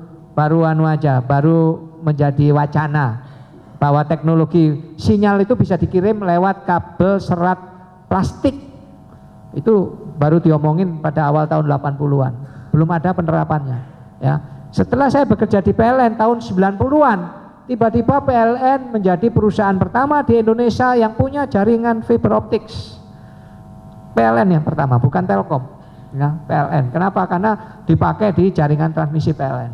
menjadi wacana bahwa teknologi sinyal itu bisa dikirim lewat kabel serat plastik itu baru diomongin pada awal tahun 80-an, belum ada penerapannya ya. Setelah saya bekerja di PLN tahun 90-an, tiba-tiba PLN menjadi perusahaan pertama di Indonesia yang punya jaringan fiber optics. PLN yang pertama, bukan Telkom ya, PLN. Kenapa? Karena dipakai di jaringan transmisi PLN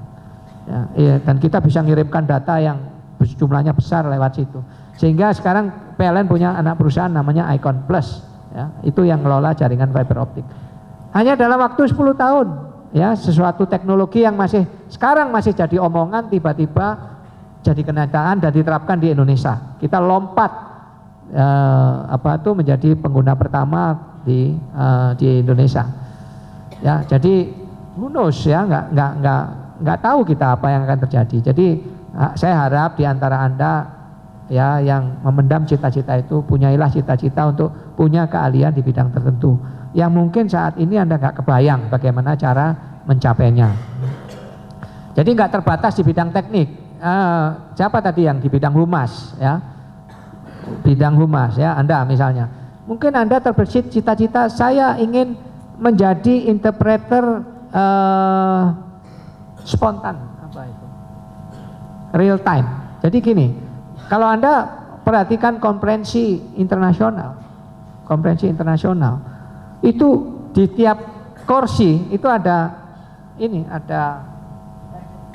ya, iya, dan kita bisa ngirimkan data yang jumlahnya besar lewat situ, sehingga sekarang PLN punya anak perusahaan namanya Icon Plus ya, itu yang ngelola jaringan fiber optik. Hanya dalam waktu 10 tahun ya, sesuatu teknologi yang sekarang masih jadi omongan tiba-tiba jadi kenyataan dan diterapkan di Indonesia. Kita lompat menjadi pengguna pertama di Indonesia ya. Jadi who knows ya, nggak tahu kita apa yang akan terjadi. Jadi saya harap di antara Anda ya yang memendam cita-cita itu, punyailah cita-cita untuk punya keahlian di bidang tertentu yang mungkin saat ini Anda nggak kebayang bagaimana cara mencapainya. Jadi nggak terbatas di bidang teknik. Siapa tadi yang di bidang humas ya, bidang humas ya, Anda misalnya mungkin Anda terbersit cita-cita saya ingin menjadi interpreter spontan, apa itu, real time. Jadi gini, kalau Anda perhatikan konferensi internasional itu di tiap kursi itu ada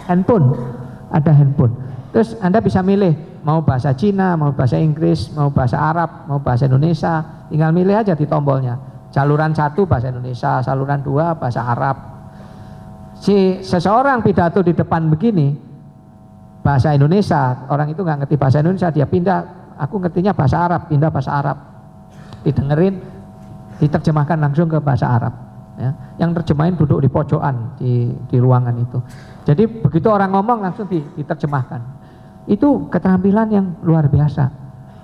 handphone. Terus Anda bisa milih mau bahasa Cina, mau bahasa Inggris, mau bahasa Arab, mau bahasa Indonesia, tinggal milih aja di tombolnya. Saluran 1 bahasa Indonesia, saluran 2 bahasa Arab. Si seseorang pidato di depan begini bahasa Indonesia, orang itu nggak ngerti bahasa Indonesia, dia pindah, aku ngertinya bahasa Arab, pindah bahasa Arab, didengerin, diterjemahkan langsung ke bahasa Arab ya. Yang terjemahin duduk di pojokan di ruangan itu. Jadi begitu orang ngomong langsung diterjemahkan. Itu keterampilan yang luar biasa.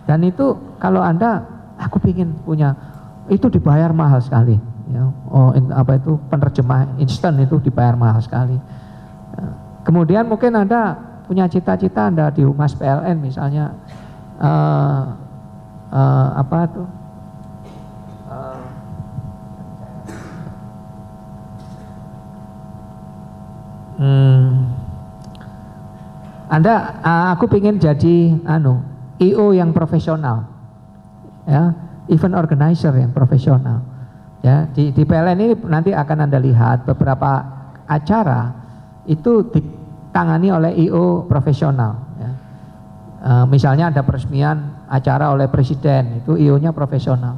Dan itu kalau Anda, aku ingin punya, itu dibayar mahal sekali ya. Penerjemah instan itu dibayar mahal sekali. Kemudian mungkin Anda punya cita-cita Anda di Humas PLN misalnya aku pengen jadi IO yang profesional ya, event organizer yang profesional ya. Di PLN ini nanti akan Anda lihat beberapa acara itu ditangani oleh IO profesional ya. Misalnya ada peresmian acara oleh presiden, itu IO-nya profesional.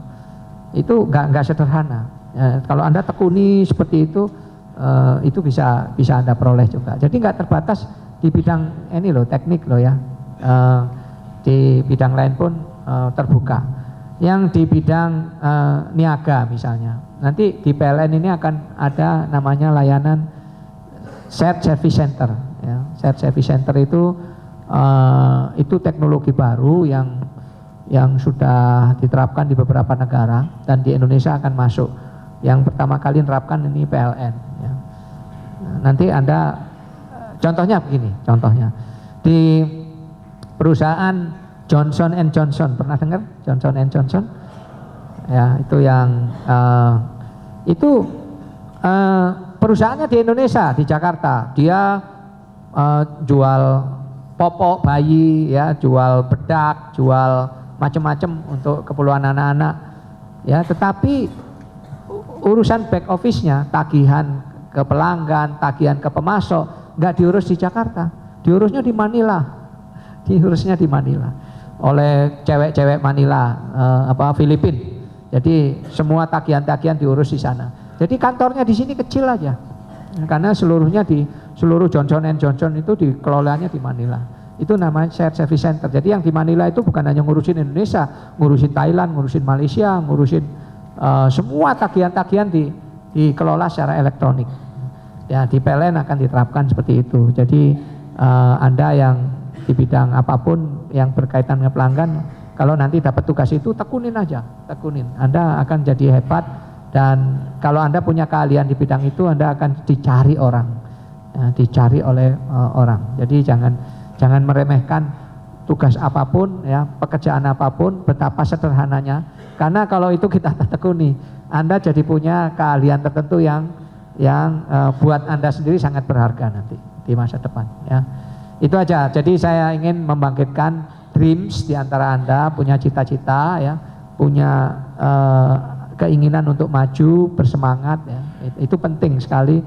Itu nggak sederhana ya. Kalau Anda tekuni seperti itu bisa Anda peroleh juga. Jadi nggak terbatas di bidang ini loh, teknik loh ya, di bidang lain pun terbuka. Yang di bidang niaga misalnya, nanti di PLN ini akan ada namanya layanan shared service center ya. Shared service center itu teknologi baru yang sudah diterapkan di beberapa negara dan di Indonesia akan masuk. Yang pertama kali menerapkan ini PLN ya. Nanti Anda, contohnya begini, di perusahaan Johnson & Johnson, pernah dengar Johnson & Johnson ya, itu yang perusahaannya di Indonesia, di Jakarta. Dia jual popok bayi ya, jual bedak, jual macam-macam untuk keperluan anak-anak ya. Tetapi urusan back office-nya, tagihan ke pelanggan, tagihan ke pemasok, nggak diurus di Jakarta, diurusnya di Manila, oleh cewek-cewek Manila, Filipina. Jadi semua tagihan-tagihan diurus di sana. Jadi kantornya di sini kecil aja, karena seluruh Johnson & Johnson itu dikelolanya di Manila. Itu namanya shared service center. Jadi yang di Manila itu bukan hanya ngurusin Indonesia, ngurusin Thailand, ngurusin Malaysia, ngurusin semua tagihan-tagihan dikelola secara elektronik ya. Di PLN akan diterapkan seperti itu. Jadi Anda yang di bidang apapun yang berkaitan dengan pelanggan, kalau nanti dapat tugas itu tekunin aja, Anda akan jadi hebat. Dan kalau Anda punya keahlian di bidang itu, Anda akan dicari orang ya, dicari oleh orang. Jadi jangan meremehkan tugas apapun, ya, pekerjaan apapun, betapa sederhananya. Karena kalau itu kita tekuni, Anda jadi punya keahlian tertentu yang buat Anda sendiri sangat berharga nanti di masa depan. Ya, itu aja. Jadi saya ingin membangkitkan dreams di antara Anda, punya cita-cita, ya, punya keinginan untuk maju, bersemangat. Ya. Itu penting sekali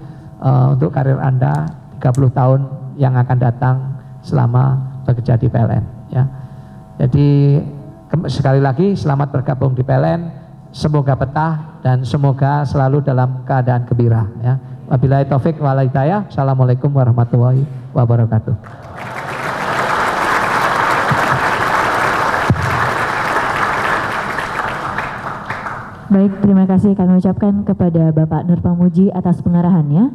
untuk karir Anda 30 tahun yang akan datang selama bekerja di PLN. Ya. Jadi sekali lagi selamat bergabung di PLN, semoga betah dan semoga selalu dalam keadaan gembira. Ya. Wabillahi taufik wal hidayah. Assalamualaikum warahmatullahi wabarakatuh. Baik, terima kasih kami ucapkan kepada Bapak Nur Pamuji atas pengarahannya.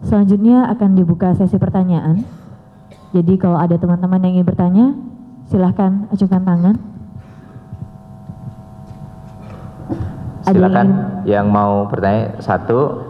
Selanjutnya akan dibuka sesi pertanyaan. Jadi kalau ada teman-teman yang ingin bertanya, silahkan ajukan tangan. Silakan yang mau bertanya, satu.